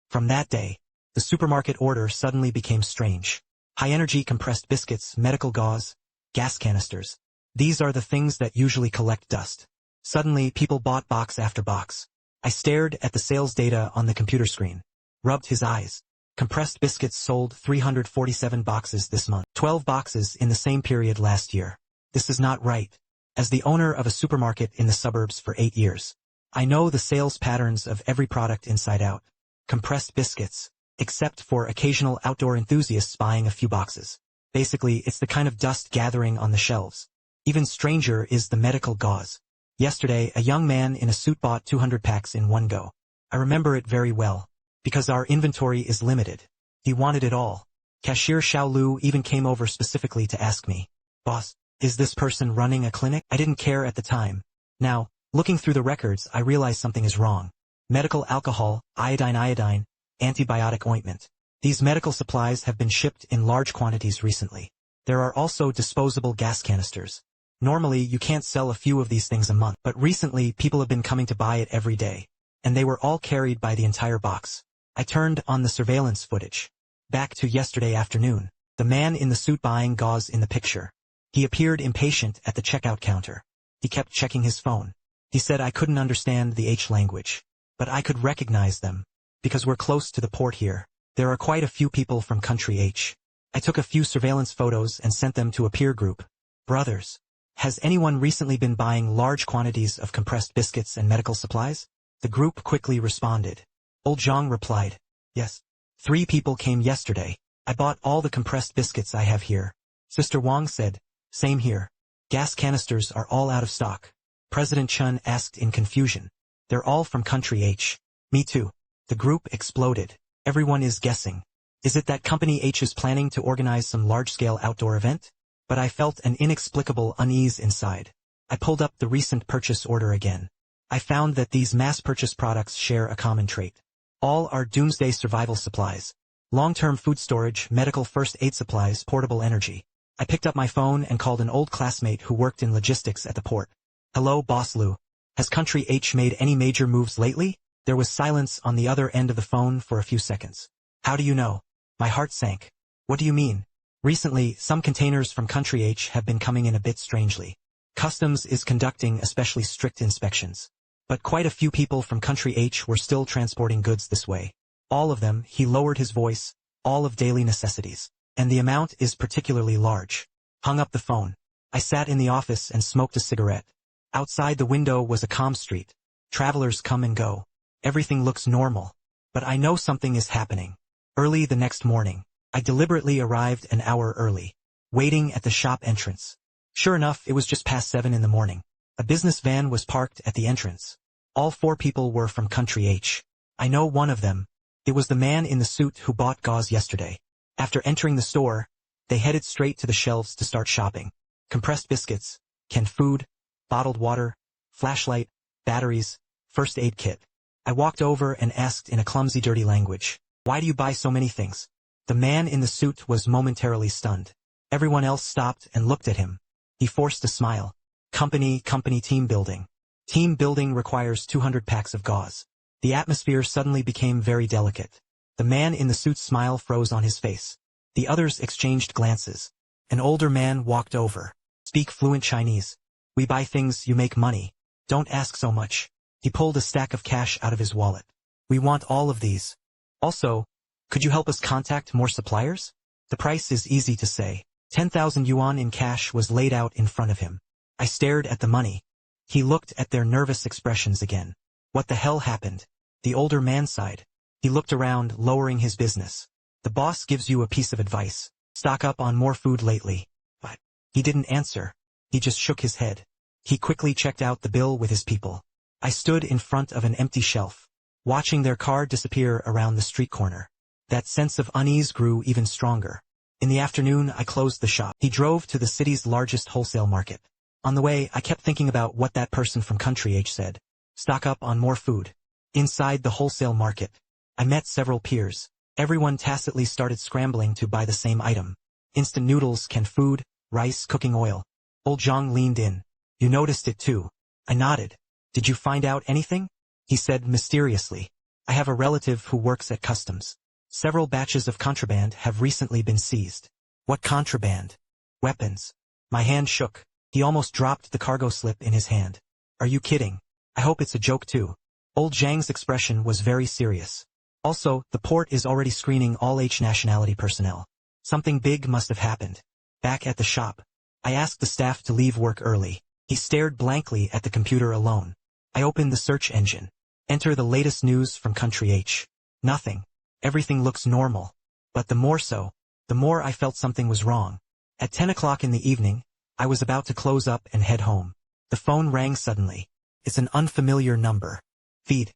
From that day, the supermarket order suddenly became strange. High-energy compressed biscuits, medical gauze, gas canisters. These are the things that usually collect dust. Suddenly, people bought box after box. I stared at the sales data on the computer screen. Rubbed his eyes. Compressed biscuits sold 347 boxes this month. 12 boxes in the same period last year. This is not right. As the owner of a supermarket in the suburbs for 8 years, I know the sales patterns of every product inside out. Compressed biscuits, except for occasional outdoor enthusiasts buying a few boxes. Basically, it's the kind of dust gathering on the shelves. Even stranger is the medical gauze. Yesterday, a young man in a suit bought 200 packs in one go. I remember it very well, because our inventory is limited. He wanted it all. Cashier Xiao Lu even came over specifically to ask me, "Boss, is this person running a clinic?" I didn't care at the time. Now, looking through the records, I realize something is wrong. Medical alcohol, iodine, antibiotic ointment. These medical supplies have been shipped in large quantities recently. There are also disposable gas canisters. Normally, you can't sell a few of these things a month, but recently people have been coming to buy it every day. And they were all carried by the entire box. I turned on the surveillance footage. Back to yesterday afternoon. The man in the suit buying gauze in the picture. He appeared impatient at the checkout counter. He kept checking his phone. He said I couldn't understand the H language, but I could recognize them. Because we're close to the port here, there are quite a few people from country H. I took a few surveillance photos and sent them to a peer group. Brothers, has anyone recently been buying large quantities of compressed biscuits and medical supplies? The group quickly responded. Old Zhang replied, yes. 3 people came yesterday. I bought all the compressed biscuits I have here. Sister Wang said, same here. Gas canisters are all out of stock. President Chun asked in confusion. They're all from country H. Me too. The group exploded. Everyone is guessing. Is it that company H is planning to organize some large-scale outdoor event? But I felt an inexplicable unease inside. I pulled up the recent purchase order again. I found that these mass-purchase products share a common trait. All are doomsday survival supplies. Long-term food storage, medical first aid supplies, portable energy. I picked up my phone and called an old classmate who worked in logistics at the port. Hello, Boss Lu. Has country H made any major moves lately? There was silence on the other end of the phone for a few seconds. How do you know? My heart sank. What do you mean? Recently, some containers from country H have been coming in a bit strangely. Customs is conducting especially strict inspections. But quite a few people from country H were still transporting goods this way. All of them, he lowered his voice, all of daily necessities. And the amount is particularly large. Hung up the phone. I sat in the office and smoked a cigarette. Outside the window was a calm street. Travelers come and go. Everything looks normal. But I know something is happening. Early the next morning, I deliberately arrived an hour early, waiting at the shop entrance. Sure enough, it was just past 7 in the morning. A business van was parked at the entrance. All 4 people were from country H. I know one of them. It was the man in the suit who bought gauze yesterday. After entering the store, they headed straight to the shelves to start shopping. Compressed biscuits, canned food, bottled water, flashlight, batteries, first aid kit. I walked over and asked in a clumsy, dirty language, "Why do you buy so many things?" The man in the suit was momentarily stunned. Everyone else stopped and looked at him. He forced a smile. Company team building. Team building requires 200 packs of gauze. The atmosphere suddenly became very delicate. The man in the suit's smile froze on his face. The others exchanged glances. An older man walked over. Speak fluent Chinese. We buy things, you make money. Don't ask so much. He pulled a stack of cash out of his wallet. We want all of these. Also, could you help us contact more suppliers? The price is easy to say. 10,000 yuan in cash was laid out in front of him. I stared at the money. He looked at their nervous expressions again. What the hell happened? The older man sighed. He looked around, lowering his business. The boss gives you a piece of advice. Stock up on more food lately. But he didn't answer. He just shook his head. He quickly checked out the bill with his people. I stood in front of an empty shelf, watching their car disappear around the street corner. That sense of unease grew even stronger. In the afternoon, I closed the shop. He drove to the city's largest wholesale market. On the way, I kept thinking about what that person from country H said. Stock up on more food. Inside the wholesale market, I met several peers. Everyone tacitly started scrambling to buy the same item. Instant noodles, canned food, rice, cooking oil. Old Zhang leaned in. You noticed it too. I nodded. Did you find out anything? He said mysteriously. I have a relative who works at customs. Several batches of contraband have recently been seized. What contraband? Weapons. My hand shook. He almost dropped the cargo slip in his hand. Are you kidding? I hope it's a joke too. Old Zhang's expression was very serious. Also, the port is already screening all H nationality personnel. Something big must have happened. Back at the shop, I asked the staff to leave work early. He stared blankly at the computer alone. I opened the search engine. Enter the latest news from country H. Nothing. Everything looks normal. But the more I felt something was wrong. At 10 o'clock in the evening, I was about to close up and head home. The phone rang suddenly. It's an unfamiliar number. Feed.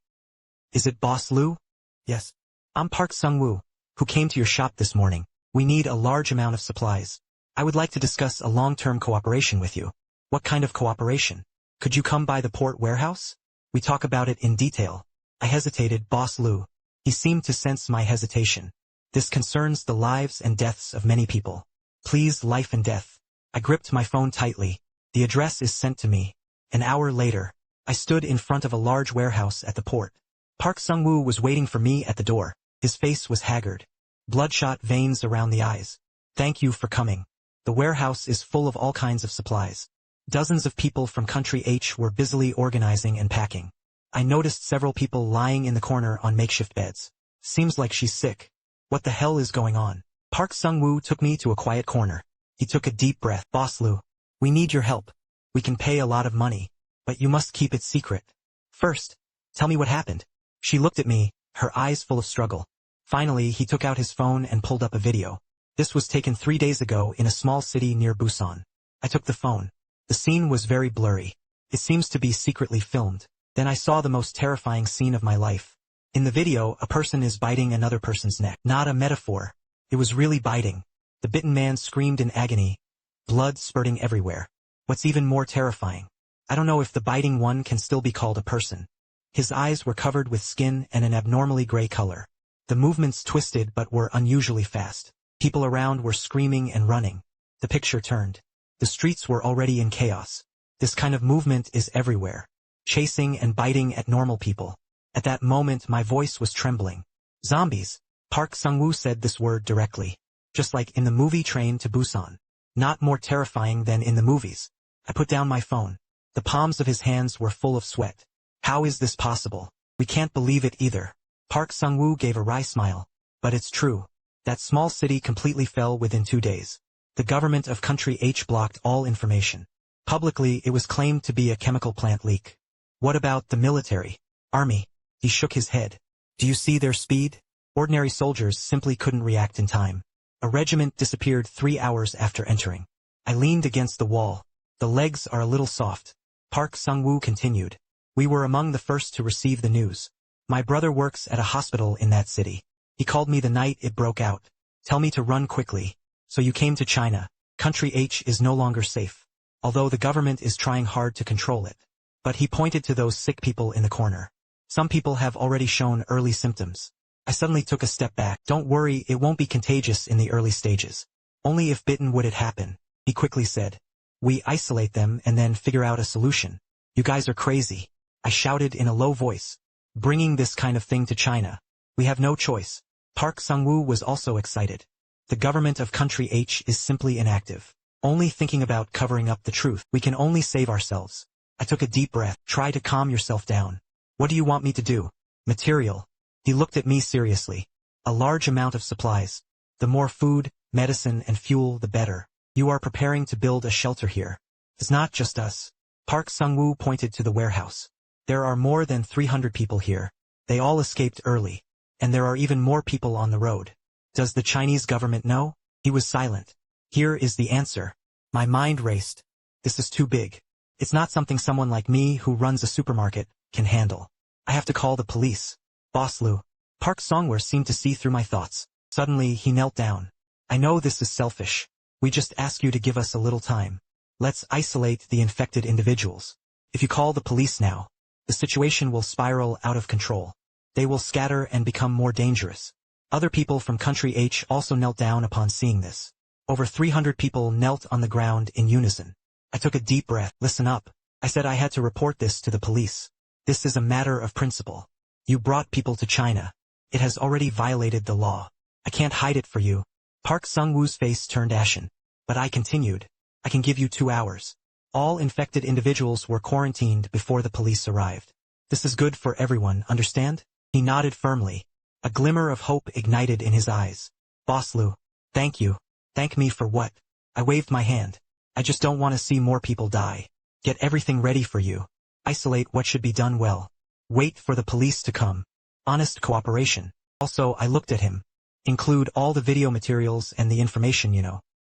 Is it Boss Lu? Yes. I'm Park Sung-woo, who came to your shop this morning. We need a large amount of supplies. I would like to discuss a long-term cooperation with you. What kind of cooperation? Could you come by the port warehouse? We talk about it in detail. I hesitated. Boss Lu. He seemed to sense my hesitation. This concerns the lives and deaths of many people. Please, life and death. I gripped my phone tightly. The address is sent to me. An hour later, I stood in front of a large warehouse at the port. Park Sung-woo was waiting for me at the door. His face was haggard. Bloodshot veins around the eyes. Thank you for coming. The warehouse is full of all kinds of supplies. Dozens of people from country H were busily organizing and packing. I noticed several people lying in the corner on makeshift beds. Seems like she's sick. What the hell is going on? Park Sung-woo took me to a quiet corner. He took a deep breath. Boss Lu, we need your help. We can pay a lot of money, but you must keep it secret. First, tell me what happened. She looked at me, her eyes full of struggle. Finally, he took out his phone and pulled up a video. This was taken 3 days ago in a small city near Busan. I took the phone. The scene was very blurry. It seems to be secretly filmed. Then I saw the most terrifying scene of my life. In the video, a person is biting another person's neck. Not a metaphor. It was really biting. The bitten man screamed in agony, blood spurting everywhere. What's even more terrifying? I don't know if the biting one can still be called a person. His eyes were covered with skin and an abnormally gray color. The movements twisted but were unusually fast. People around were screaming and running. The picture turned. The streets were already in chaos. This kind of movement is everywhere. Chasing and biting at normal people. At that moment my voice was trembling. Zombies. Park Sung-woo said this word directly. Just like in the movie Train to Busan. Not more terrifying than in the movies. I put down my phone. The palms of his hands were full of sweat. How is this possible? We can't believe it either. Park Sung-woo gave a wry smile. But it's true. That small city completely fell within 2 days. The government of country H blocked all information. Publicly, it was claimed to be a chemical plant leak. What about the military? Army? He shook his head. Do you see their speed? Ordinary soldiers simply couldn't react in time. A regiment disappeared 3 hours after entering. I leaned against the wall. The legs are a little soft. Park Sung-woo continued. We were among the first to receive the news. My brother works at a hospital in that city. He called me the night it broke out. Tell me to run quickly. So you came to China. Country H is no longer safe. Although the government is trying hard to control it. But he pointed to those sick people in the corner. Some people have already shown early symptoms. I suddenly took a step back. Don't worry, it won't be contagious in the early stages. Only if bitten would it happen, he quickly said. We isolate them and then figure out a solution. You guys are crazy. I shouted in a low voice. Bringing this kind of thing to China. We have no choice. Park Sung-woo was also excited. The government of country H is simply inactive. Only thinking about covering up the truth. We can only save ourselves. I took a deep breath. Try to calm yourself down. What do you want me to do? Material. He looked at me seriously. A large amount of supplies. The more food, medicine, and fuel, the better. You are preparing to build a shelter here. It's not just us. Park Sung-woo pointed to the warehouse. There are more than 300 people here. They all escaped early. And there are even more people on the road. Does the Chinese government know? He was silent. Here is the answer. My mind raced. This is too big. It's not something someone like me who runs a supermarket can handle. I have to call the police. Boss Lu. Park Sung-woo seemed to see through my thoughts. Suddenly he knelt down. I know this is selfish. We just ask you to give us a little time. Let's isolate the infected individuals. If you call the police now, the situation will spiral out of control. They will scatter and become more dangerous. Other people from country H also knelt down upon seeing this. Over 300 people knelt on the ground in unison. I took a deep breath. Listen up. I said I had to report this to the police. This is a matter of principle. You brought people to China. It has already violated the law. I can't hide it for you. Park Sung-woo's face turned ashen. But I continued. I can give you 2 hours. All infected individuals were quarantined before the police arrived. This is good for everyone, understand? He nodded firmly. A glimmer of hope ignited in his eyes. Boss Lu. Thank you. Thank me for what? I waved my hand. I just don't want to see more people die. Get everything ready for you. Isolate what should be done well. Wait for the police to come. Honest cooperation. Also, I looked at him. Include all the video materials and the information,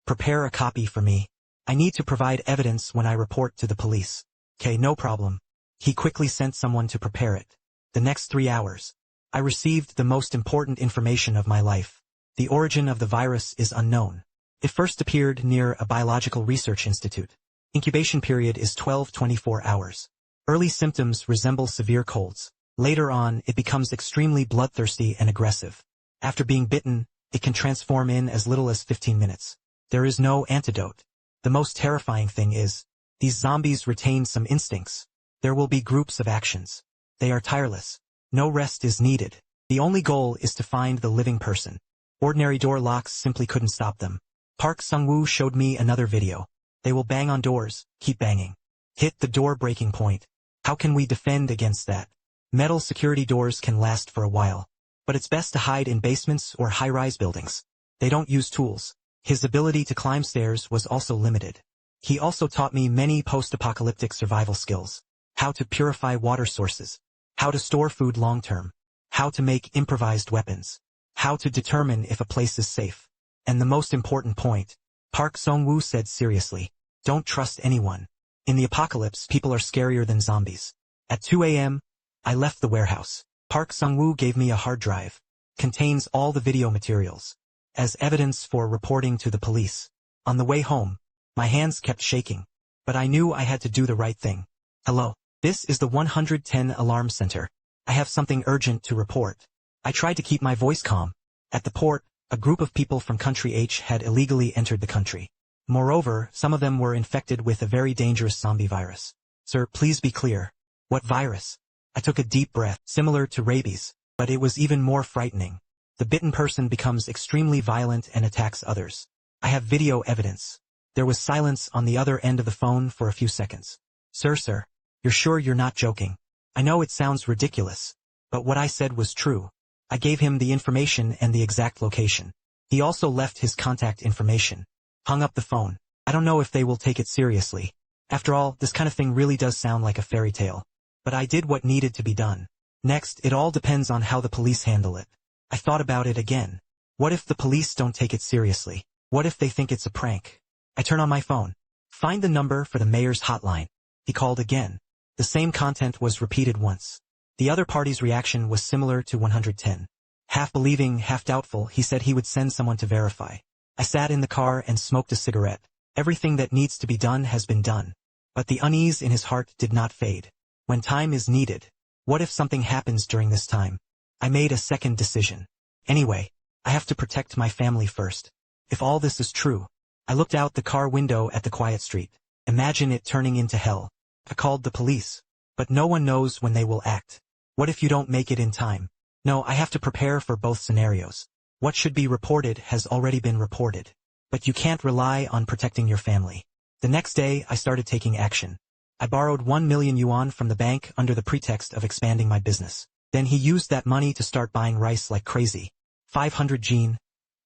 Prepare a copy for me. I need to provide evidence when I report to the police. Okay, no problem. He quickly sent someone to prepare it. The next 3 hours. I received the most important information of my life. The origin of the virus is unknown. It first appeared near a biological research institute. Incubation period is 12-24 hours. Early symptoms resemble severe colds. Later on, it becomes extremely bloodthirsty and aggressive. After being bitten, it can transform in as little as 15 minutes. There is no antidote. The most terrifying thing is, these zombies retain some instincts. There will be groups of actions. They are tireless. No rest is needed. The only goal is to find the living person. Ordinary door locks simply couldn't stop them. Park Sung-woo showed me another video. They will bang on doors, keep banging. Hit the door breaking point. How can we defend against that? Metal security doors can last for a while. But it's best to hide in basements or high-rise buildings. They don't use tools. His ability to climb stairs was also limited. He also taught me many post-apocalyptic survival skills. How to purify water sources. How to store food long-term. How to make improvised weapons. How to determine if a place is safe. And the most important point, Park Sung-woo said seriously, don't trust anyone. In the apocalypse, people are scarier than zombies. At 2 a.m., I left the warehouse. Park Sung-woo gave me a hard drive. Contains all the video materials. As evidence for reporting to the police. On the way home, my hands kept shaking. But I knew I had to do the right thing. Hello, this is the 110 alarm center. I have something urgent to report. I tried to keep my voice calm. At the port, a group of people from country H had illegally entered the country. Moreover, some of them were infected with a very dangerous zombie virus. Sir, please be clear. What virus? I took a deep breath, similar to rabies, but it was even more frightening. The bitten person becomes extremely violent and attacks others. I have video evidence. There was silence on the other end of the phone for a few seconds. Sir, you're sure you're not joking? I know it sounds ridiculous, but what I said was true. I gave him the information and the exact location. He also left his contact information. Hung up the phone. I don't know if they will take it seriously. After all, this kind of thing really does sound like a fairy tale. But I did what needed to be done. Next, it all depends on how the police handle it. I thought about it again. What if the police don't take it seriously? What if they think it's a prank? I turn on my phone. Find the number for the mayor's hotline. He called again. The same content was repeated once. The other party's reaction was similar to 110. Half believing, half doubtful, he said he would send someone to verify. I sat in the car and smoked a cigarette. Everything that needs to be done has been done. But the unease in his heart did not fade. When time is needed, what if something happens during this time? I made a second decision. Anyway, I have to protect my family first. If all this is true, I looked out the car window at the quiet street. Imagine it turning into hell. I called the police. But no one knows when they will act. What if you don't make it in time? No, I have to prepare for both scenarios. What should be reported has already been reported. But you can't rely on protecting your family. The next day, I started taking action. I borrowed 1 million yuan from the bank under the pretext of expanding my business. Then he used that money to start buying rice like crazy. 500 jin,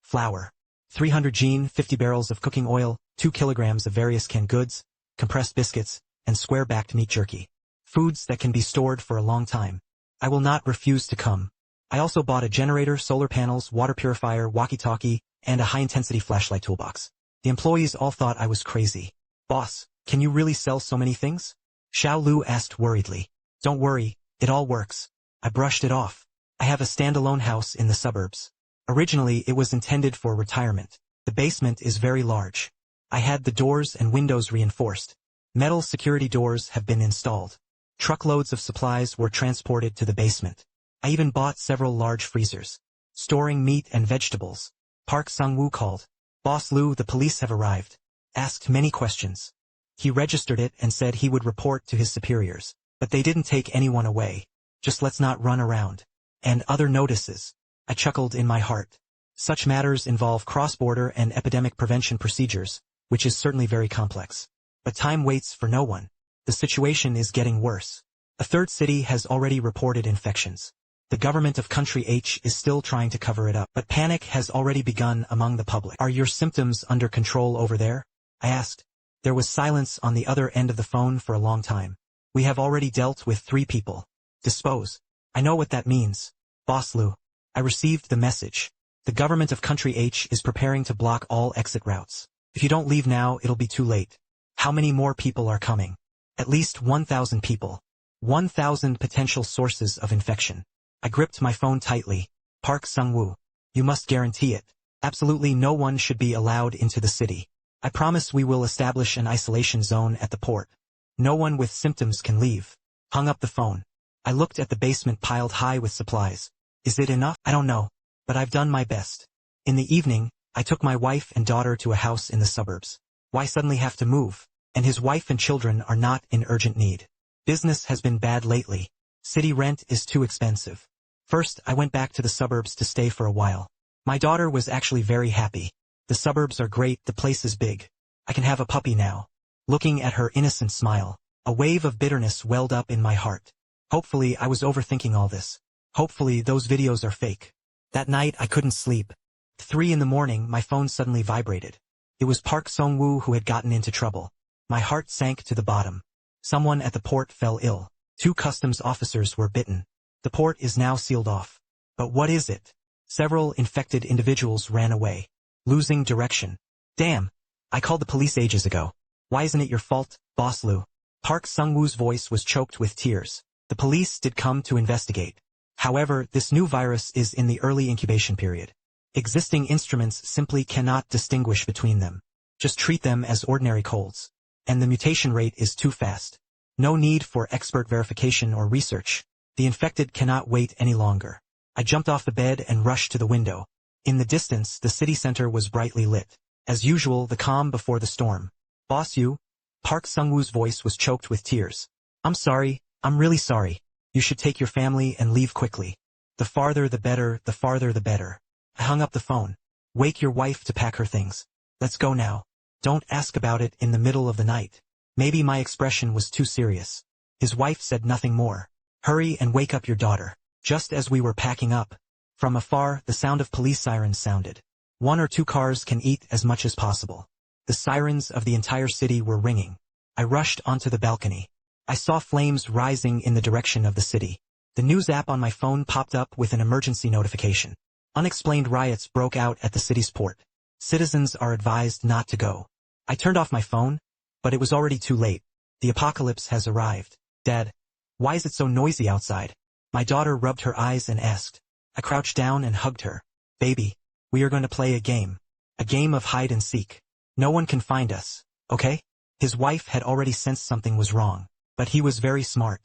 flour. 300 jin, 50 barrels of cooking oil, 2 kilograms of various canned goods, compressed biscuits, and square-backed meat jerky. Foods that can be stored for a long time. I will not refuse to come. I also bought a generator, solar panels, water purifier, walkie-talkie, and a high-intensity flashlight toolbox. The employees all thought I was crazy. Boss, can you really sell so many things? Xiao Lu asked worriedly. Don't worry, it all works. I brushed it off. I have a standalone house in the suburbs. Originally, it was intended for retirement. The basement is very large. I had the doors and windows reinforced. Metal security doors have been installed. Truckloads of supplies were transported to the basement. I even bought several large freezers. Storing meat and vegetables. Park Sung-woo called. Boss Lu, the police have arrived. Asked many questions. He registered it and said he would report to his superiors. But they didn't take anyone away. Just let's not run around. And other notices. I chuckled in my heart. Such matters involve cross-border and epidemic prevention procedures, which is certainly very complex. But time waits for no one. The situation is getting worse. A third city has already reported infections. The government of country H is still trying to cover it up, but panic has already begun among the public. Are your symptoms under control over there? I asked. There was silence on the other end of the phone for a long time. We have already dealt with 3 people. Dispose. I know what that means. Boss Lou. I received the message. The government of country H is preparing to block all exit routes. If you don't leave now, it'll be too late. How many more people are coming? At least 1,000 people. 1,000 potential sources of infection. I gripped my phone tightly. Park Sung-woo. You must guarantee it. Absolutely no one should be allowed into the city. I promise we will establish an isolation zone at the port. No one with symptoms can leave. Hung up the phone. I looked at the basement piled high with supplies. Is it enough? I don't know. But I've done my best. In the evening, I took my wife and daughter to a house in the suburbs. Why suddenly have to move? And his wife and children are not in urgent need. Business has been bad lately. City rent is too expensive. First, I went back to the suburbs to stay for a while. My daughter was actually very happy. The suburbs are great, the place is big. I can have a puppy now. Looking at her innocent smile, a wave of bitterness welled up in my heart. Hopefully I was overthinking all this. Hopefully those videos are fake. That night I couldn't sleep. 3 in the morning my phone suddenly vibrated. It was Park Sung-woo who had gotten into trouble. My heart sank to the bottom. Someone at the port fell ill. 2 customs officers were bitten. The port is now sealed off. But what is it? Several infected individuals ran away. Losing direction. Damn. I called the police ages ago. Why isn't it your fault, Boss Lou? Park Sung-woo's voice was choked with tears. The police did come to investigate. However, this new virus is in the early incubation period. Existing instruments simply cannot distinguish between them. Just treat them as ordinary colds. And the mutation rate is too fast. No need for expert verification or research. The infected cannot wait any longer. I jumped off the bed and rushed to the window. In the distance, the city center was brightly lit. As usual, the calm before the storm. Boss you? Park Sung-woo's voice was choked with tears. I'm sorry, I'm really sorry. You should take your family and leave quickly. The farther the better, the farther the better. I hung up the phone. Wake your wife to pack her things. Let's go now. Don't ask about it in the middle of the night. Maybe my expression was too serious. His wife said nothing more. Hurry and wake up your daughter. Just as we were packing up, from afar the sound of police sirens sounded. 1 or 2 cars can eat as much as possible. The sirens of the entire city were ringing. I rushed onto the balcony. I saw flames rising in the direction of the city. The news app on my phone popped up with an emergency notification. Unexplained riots broke out at the city's port. Citizens are advised not to go. I turned off my phone, but it was already too late. The apocalypse has arrived. Dad, why is it so noisy outside? My daughter rubbed her eyes and asked. I crouched down and hugged her. Baby, we are going to play a game. A game of hide and seek. No one can find us, okay? His wife had already sensed something was wrong, but he was very smart.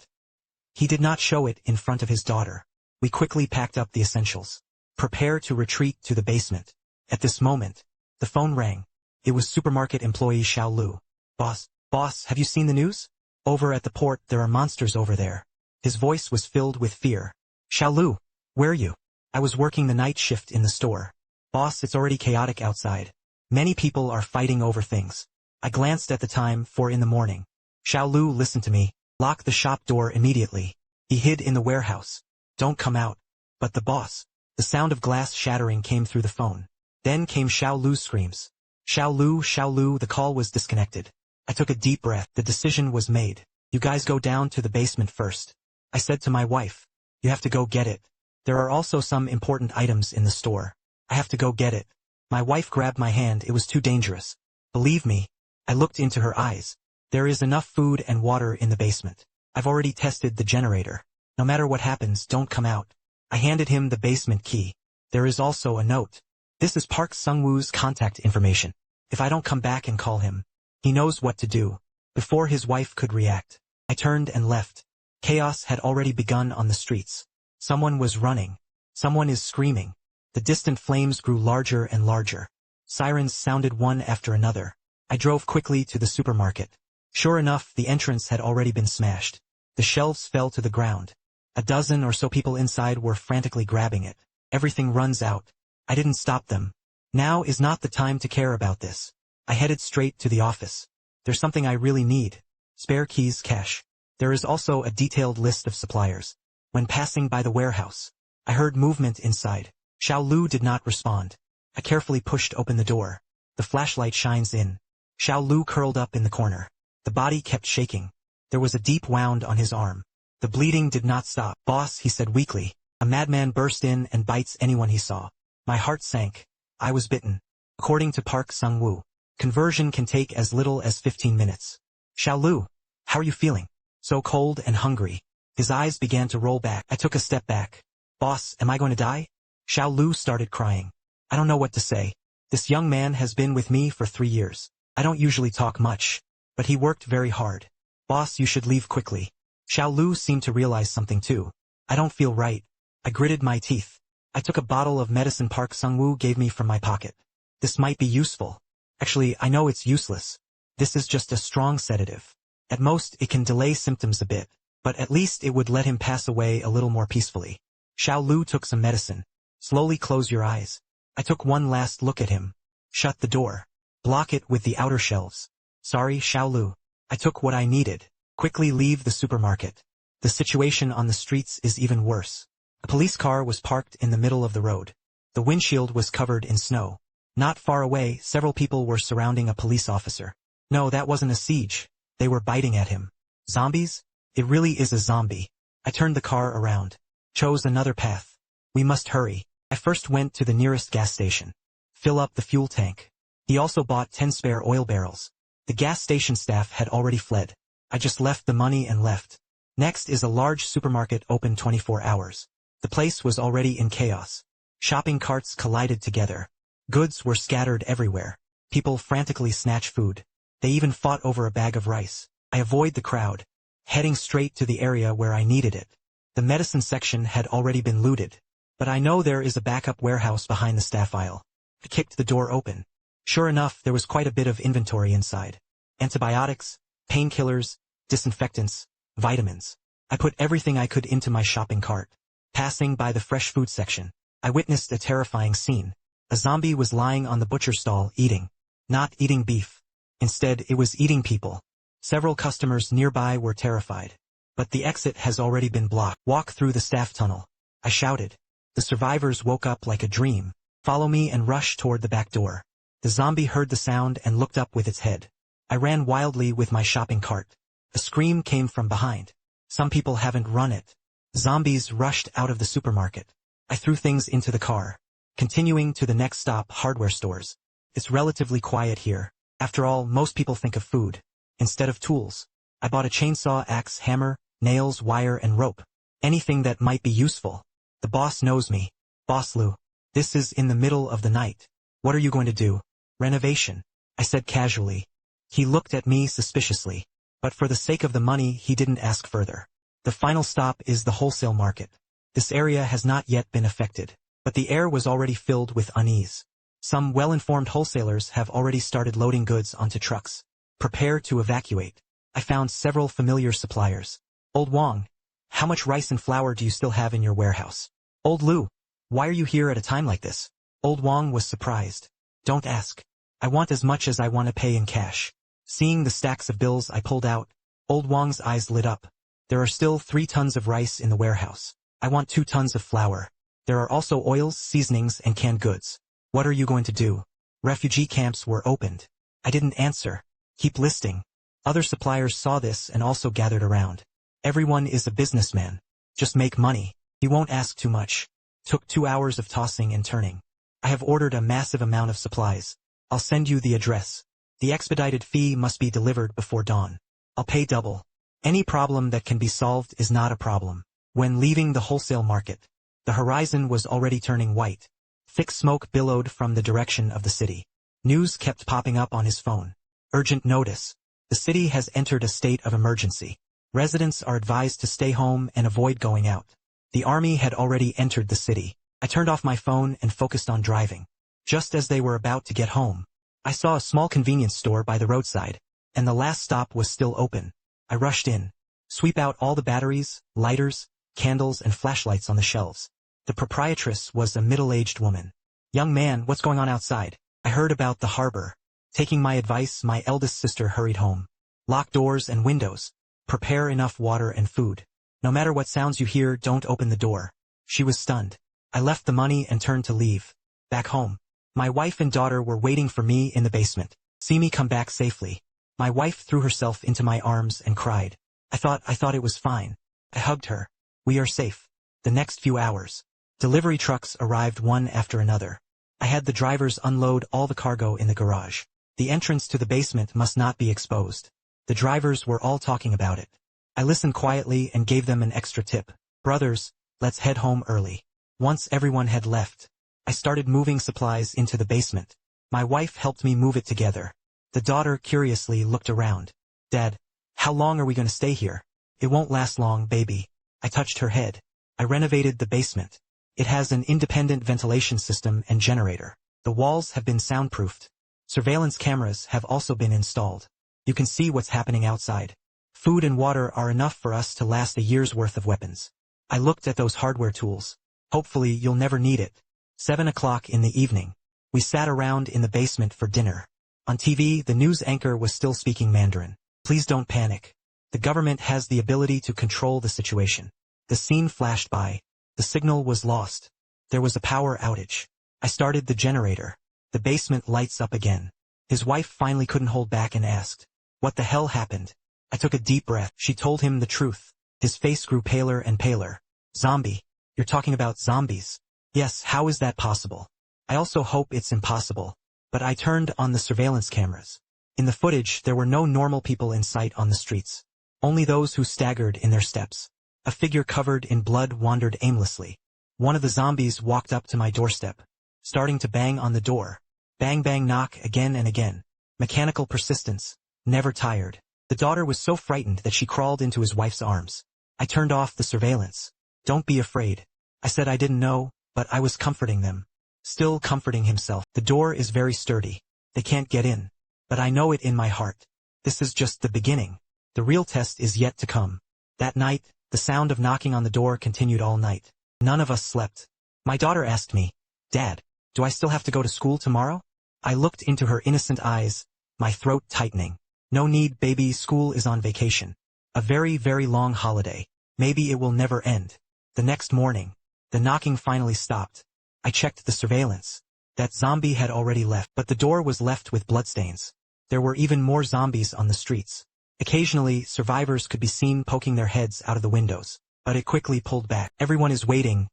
He did not show it in front of his daughter. We quickly packed up the essentials. Prepare to retreat to the basement. At this moment, the phone rang. It was supermarket employee Xiao Lu. Boss, have you seen the news? Over at the port, there are monsters over there. His voice was filled with fear. Xiao Lu, where are you? I was working the night shift in the store. Boss, it's already chaotic outside. Many people are fighting over things. I glanced at the time, 4 in the morning. Xiao Lu listened to me. Lock the shop door immediately. He hid in the warehouse. Don't come out. But the boss. The sound of glass shattering came through the phone. Then came Xiao Lu's screams. Xiao Lu, the call was disconnected. I took a deep breath. The decision was made. You guys go down to the basement first. I said to my wife. You have to go get it. There are also some important items in the store. I have to go get it. My wife grabbed my hand. It was too dangerous. Believe me. I looked into her eyes. There is enough food and water in the basement. I've already tested the generator. No matter what happens, don't come out. I handed him the basement key. There is also a note. This is Park Sung-woo's contact information. If I don't come back and call him, he knows what to do. Before his wife could react, I turned and left. Chaos had already begun on the streets. Someone was running. Someone is screaming. The distant flames grew larger and larger. Sirens sounded one after another. I drove quickly to the supermarket. Sure enough, the entrance had already been smashed. The shelves fell to the ground. A dozen or so people inside were frantically grabbing it. Everything runs out. I didn't stop them. Now is not the time to care about this. I headed straight to the office. There's something I really need. Spare keys, cash. There is also a detailed list of suppliers. When passing by the warehouse, I heard movement inside. Xiao Lu did not respond. I carefully pushed open the door. The flashlight shines in. Xiao Lu curled up in the corner. The body kept shaking. There was a deep wound on his arm. The bleeding did not stop. Boss, he said weakly. A madman burst in and bites anyone he saw. My heart sank. I was bitten. According to Park Sung-woo, conversion can take as little as 15 minutes. Xiao Lu, how are you feeling? So cold and hungry. His eyes began to roll back. I took a step back. Boss, am I going to die? Xiao Lu started crying. I don't know what to say. This young man has been with me for 3 years. I don't usually talk much, but he worked very hard. Boss, you should leave quickly. Xiao Lu seemed to realize something too. I don't feel right. I gritted my teeth. I took a bottle of medicine Park Sung-woo gave me from my pocket. This might be useful. Actually, I know it's useless. This is just a strong sedative. At most, it can delay symptoms a bit, but at least it would let him pass away a little more peacefully. Xiao Lu took some medicine. Slowly close your eyes. I took one last look at him. Shut the door. Block it with the outer shelves. Sorry, Xiao Lu. I took what I needed. Quickly leave the supermarket. The situation on the streets is even worse. A police car was parked in the middle of the road. The windshield was covered in snow. Not far away, several people were surrounding a police officer. No, that wasn't a siege. They were biting at him. Zombies? It really is a zombie. I turned the car around. Chose another path. We must hurry. I first went to the nearest gas station. Fill up the fuel tank. He also bought 10 spare oil barrels. The gas station staff had already fled. I just left the money and left. Next is a large supermarket open 24 hours. The place was already in chaos. Shopping carts collided together. Goods were scattered everywhere. People frantically snatched food. They even fought over a bag of rice. I avoid the crowd, heading straight to the area where I needed it. The medicine section had already been looted, but I know there is a backup warehouse behind the staff aisle. I kicked the door open. Sure enough, there was quite a bit of inventory inside. Antibiotics, painkillers, disinfectants, vitamins. I put everything I could into my shopping cart. Passing by the fresh food section, I witnessed a terrifying scene. A zombie was lying on the butcher stall eating. Not eating beef. Instead, it was eating people. Several customers nearby were terrified. But the exit has already been blocked. Walk through the staff tunnel. I shouted. The survivors woke up like a dream. Follow me and rush toward the back door. The zombie heard the sound and looked up with its head. I ran wildly with my shopping cart. A scream came from behind. Some people haven't run it. Zombies rushed out of the supermarket. I threw things into the car. Continuing to the next stop, hardware stores. It's relatively quiet here. After all, most people think of food. Instead of tools, I bought a chainsaw, axe, hammer, nails, wire, and rope. Anything that might be useful. The boss knows me. Boss Lu. This is in the middle of the night. What are you going to do? Renovation, I said casually. He looked at me suspiciously. But for the sake of the money, he didn't ask further. The final stop is the wholesale market. This area has not yet been affected, but the air was already filled with unease. Some well-informed wholesalers have already started loading goods onto trucks. Prepare to evacuate. I found several familiar suppliers. Old Wong, how much rice and flour do you still have in your warehouse? Old Lu, why are you here at a time like this? Old Wong was surprised. Don't ask. I want as much as I want to pay in cash. Seeing the stacks of bills I pulled out, Old Wong's eyes lit up. There are still 3 tons of rice in the warehouse. I want 2 tons of flour. There are also oils, seasonings, and canned goods. What are you going to do? Refugee camps were opened. I didn't answer. Keep listing. Other suppliers saw this and also gathered around. Everyone is a businessman. Just make money. He won't ask too much. Took 2 hours of tossing and turning. I have ordered a massive amount of supplies. I'll send you the address. The expedited fee must be delivered before dawn. I'll pay double. Any problem that can be solved is not a problem. When leaving the wholesale market, the horizon was already turning white. Thick smoke billowed from the direction of the city. News kept popping up on his phone. Urgent notice. The city has entered a state of emergency. Residents are advised to stay home and avoid going out. The army had already entered the city. I turned off my phone and focused on driving. Just as they were about to get home, I saw a small convenience store by the roadside, and the last stop was still open. I rushed in. Sweep out all the batteries, lighters, candles and flashlights on the shelves. The proprietress was a middle-aged woman. "Young man, what's going on outside? I heard about the harbor." Taking my advice, my eldest sister hurried home. "Lock doors and windows. Prepare enough water and food. No matter what sounds you hear, don't open the door." She was stunned. I left the money and turned to leave. Back home, my wife and daughter were waiting for me in the basement. See me come back safely. My wife threw herself into my arms and cried. I thought it was fine. I hugged her. "We are safe." The next few hours, delivery trucks arrived one after another. I had the drivers unload all the cargo in the garage. The entrance to the basement must not be exposed. The drivers were all talking about it. I listened quietly and gave them an extra tip. "Brothers, let's head home early." Once everyone had left, I started moving supplies into the basement. My wife helped me move it together. The daughter curiously looked around. "Dad, how long are we going to stay here?" "It won't last long, baby." I touched her head. I renovated the basement. It has an independent ventilation system and generator. The walls have been soundproofed. Surveillance cameras have also been installed. You can see what's happening outside. Food and water are enough for us to last a year's worth of weapons. I looked at those hardware tools. Hopefully you'll never need it. 7 o'clock in the evening. We sat around in the basement for dinner. On TV, the news anchor was still speaking Mandarin. "Please don't panic. The government has the ability to control the situation." The scene flashed by. The signal was lost. There was a power outage. I started the generator. The basement lights up again. His wife finally couldn't hold back and asked, "What the hell happened?" I took a deep breath. She told him the truth. His face grew paler and paler. "Zombie. You're talking about zombies?" "Yes, how is that possible?" "I also hope it's impossible." But I turned on the surveillance cameras. In the footage, there were no normal people in sight on the streets. Only those who staggered in their steps. A figure covered in blood wandered aimlessly. One of the zombies walked up to my doorstep, starting to bang on the door. Bang bang knock again and again. Mechanical persistence, never tired. The daughter was so frightened that she crawled into his wife's arms. I turned off the surveillance. "Don't be afraid." I said I didn't know, but I was comforting them. Still comforting himself. "The door is very sturdy. They can't get in. But I know it in my heart. This is just the beginning. The real test is yet to come." That night, the sound of knocking on the door continued all night. None of us slept. My daughter asked me, "Dad, do I still have to go to school tomorrow?" I looked into her innocent eyes, my throat tightening. "No need, baby, school is on vacation. A very, very long holiday. Maybe it will never end." The next morning, the knocking finally stopped. I checked the surveillance. That zombie had already left, but the door was left with bloodstains. There were even more zombies on the streets. Occasionally, survivors could be seen poking their heads out of the windows, but it quickly pulled back. Everyone is waiting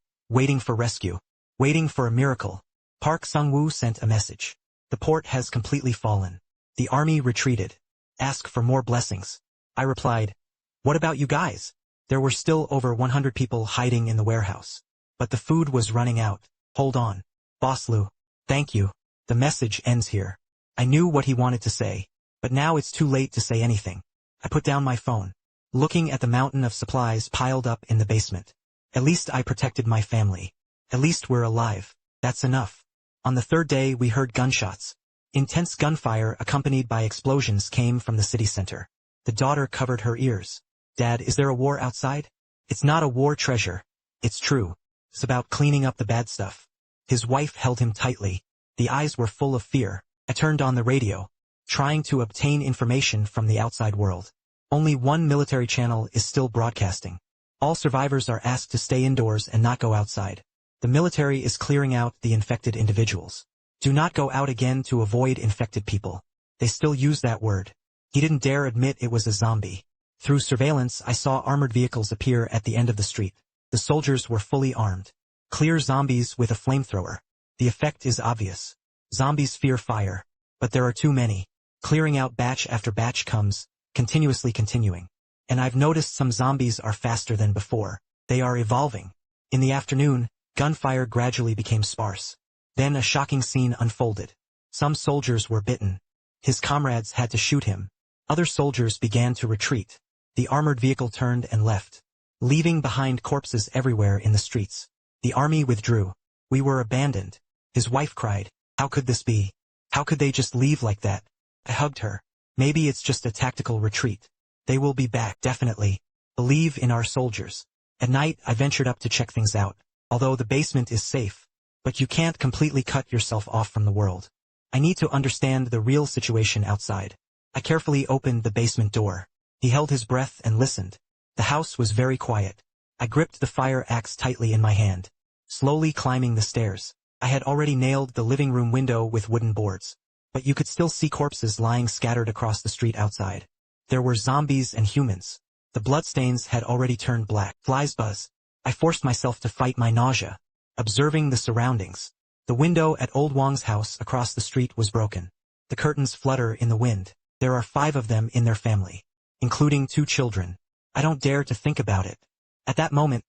for rescue, waiting for a miracle. Park Sung-woo sent a message. "The port has completely fallen. The army retreated. Ask for more blessings." I replied, "What about you guys?" There were still over 100 people hiding in the warehouse. But the food was running out. "Hold on. Boss Lou. Thank you." The message ends here. I knew what he wanted to say, but now it's too late to say anything. I put down my phone, looking at the mountain of supplies piled up in the basement. At least I protected my family. At least we're alive. That's enough. On the third day, we heard gunshots. Intense gunfire accompanied by explosions came from the city center. The daughter covered her ears. "Dad, is there a war outside?" "It's not a war, treasure. It's true. It's about cleaning up the bad stuff." His wife held him tightly. The eyes were full of fear. I turned on the radio, trying to obtain information from the outside world. Only one military channel is still broadcasting. All survivors are asked to stay indoors and not go outside. The military is clearing out the infected individuals. Do not go out again to avoid infected people. They still use that word. He didn't dare admit it was a zombie. Through surveillance, I saw armored vehicles appear at the end of the street. The soldiers were fully armed. Clear zombies with a flamethrower. The effect is obvious. Zombies fear fire. But there are too many. Clearing out batch after batch comes, continuously continuing. And I've noticed some zombies are faster than before. They are evolving. In the afternoon, gunfire gradually became sparse. Then a shocking scene unfolded. Some soldiers were bitten. His comrades had to shoot him. Other soldiers began to retreat. The armored vehicle turned and left, leaving behind corpses everywhere in the streets. The army withdrew. We were abandoned. His wife cried, "How could this be? How could they just leave like that?" I hugged her. "Maybe it's just a tactical retreat. They will be back, definitely. Believe in our soldiers." At night, I ventured up to check things out, although the basement is safe. But you can't completely cut yourself off from the world. I need to understand the real situation outside. I carefully opened the basement door. He held his breath and listened. The house was very quiet. I gripped the fire axe tightly in my hand. Slowly climbing the stairs. I had already nailed the living room window with wooden boards. But you could still see corpses lying scattered across the street outside. There were zombies and humans. The bloodstains had already turned black. Flies buzz. I forced myself to fight my nausea. Observing the surroundings. The window at Old Wang's house across the street was broken. The curtains flutter in the wind. There are 5 of them in their family, including 2 children. I don't dare to think about it. At that moment,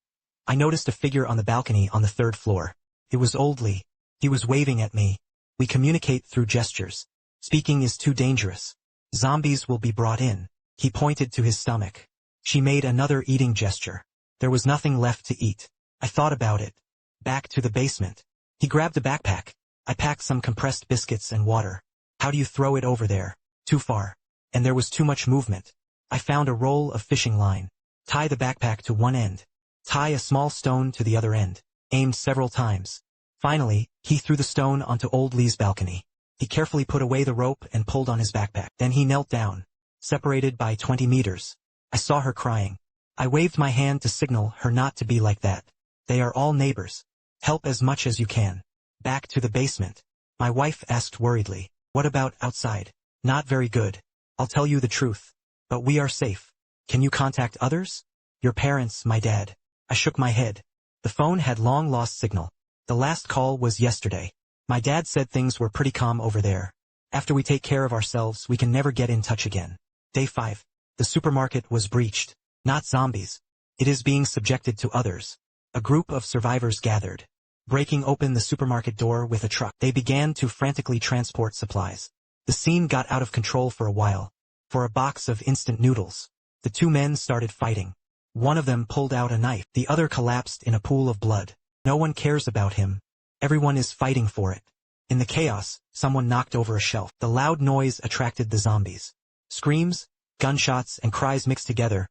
I noticed a figure on the balcony on the 3rd floor. It was Old Lee. He was waving at me. We communicate through gestures. Speaking is too dangerous. Zombies will be brought in. He pointed to his stomach. She made another eating gesture. There was nothing left to eat. I thought about it. Back to the basement. He grabbed a backpack. I packed some compressed biscuits and water. How do you throw it over there? Too far. And there was too much movement. I found a roll of fishing line. Tie the backpack to one end. Tie a small stone to the other end. Aimed several times. Finally, he threw the stone onto Old Lee's balcony. He carefully put away the rope and pulled on his backpack. Then he knelt down. Separated by 20 meters. I saw her crying. I waved my hand to signal her not to be like that. They are all neighbors. Help as much as you can. Back to the basement. My wife asked worriedly, what about outside? Not very good. I'll tell you the truth. But we are safe. Can you contact others? Your parents, my dad. I shook my head. The phone had long lost signal. The last call was yesterday. My dad said things were pretty calm over there. After we take care of ourselves, we can never get in touch again. Day 5. The supermarket was breached. Not zombies. It is being subjected to others. A group of survivors gathered. Breaking open the supermarket door with a truck, they began to frantically transport supplies. The scene got out of control for a while. For a box of instant noodles. The 2 men started fighting. One of them pulled out a knife. The other collapsed in a pool of blood. No one cares about him. Everyone is fighting for it. In the chaos, someone knocked over a shelf. The loud noise attracted the zombies. Screams, gunshots, and cries mixed together,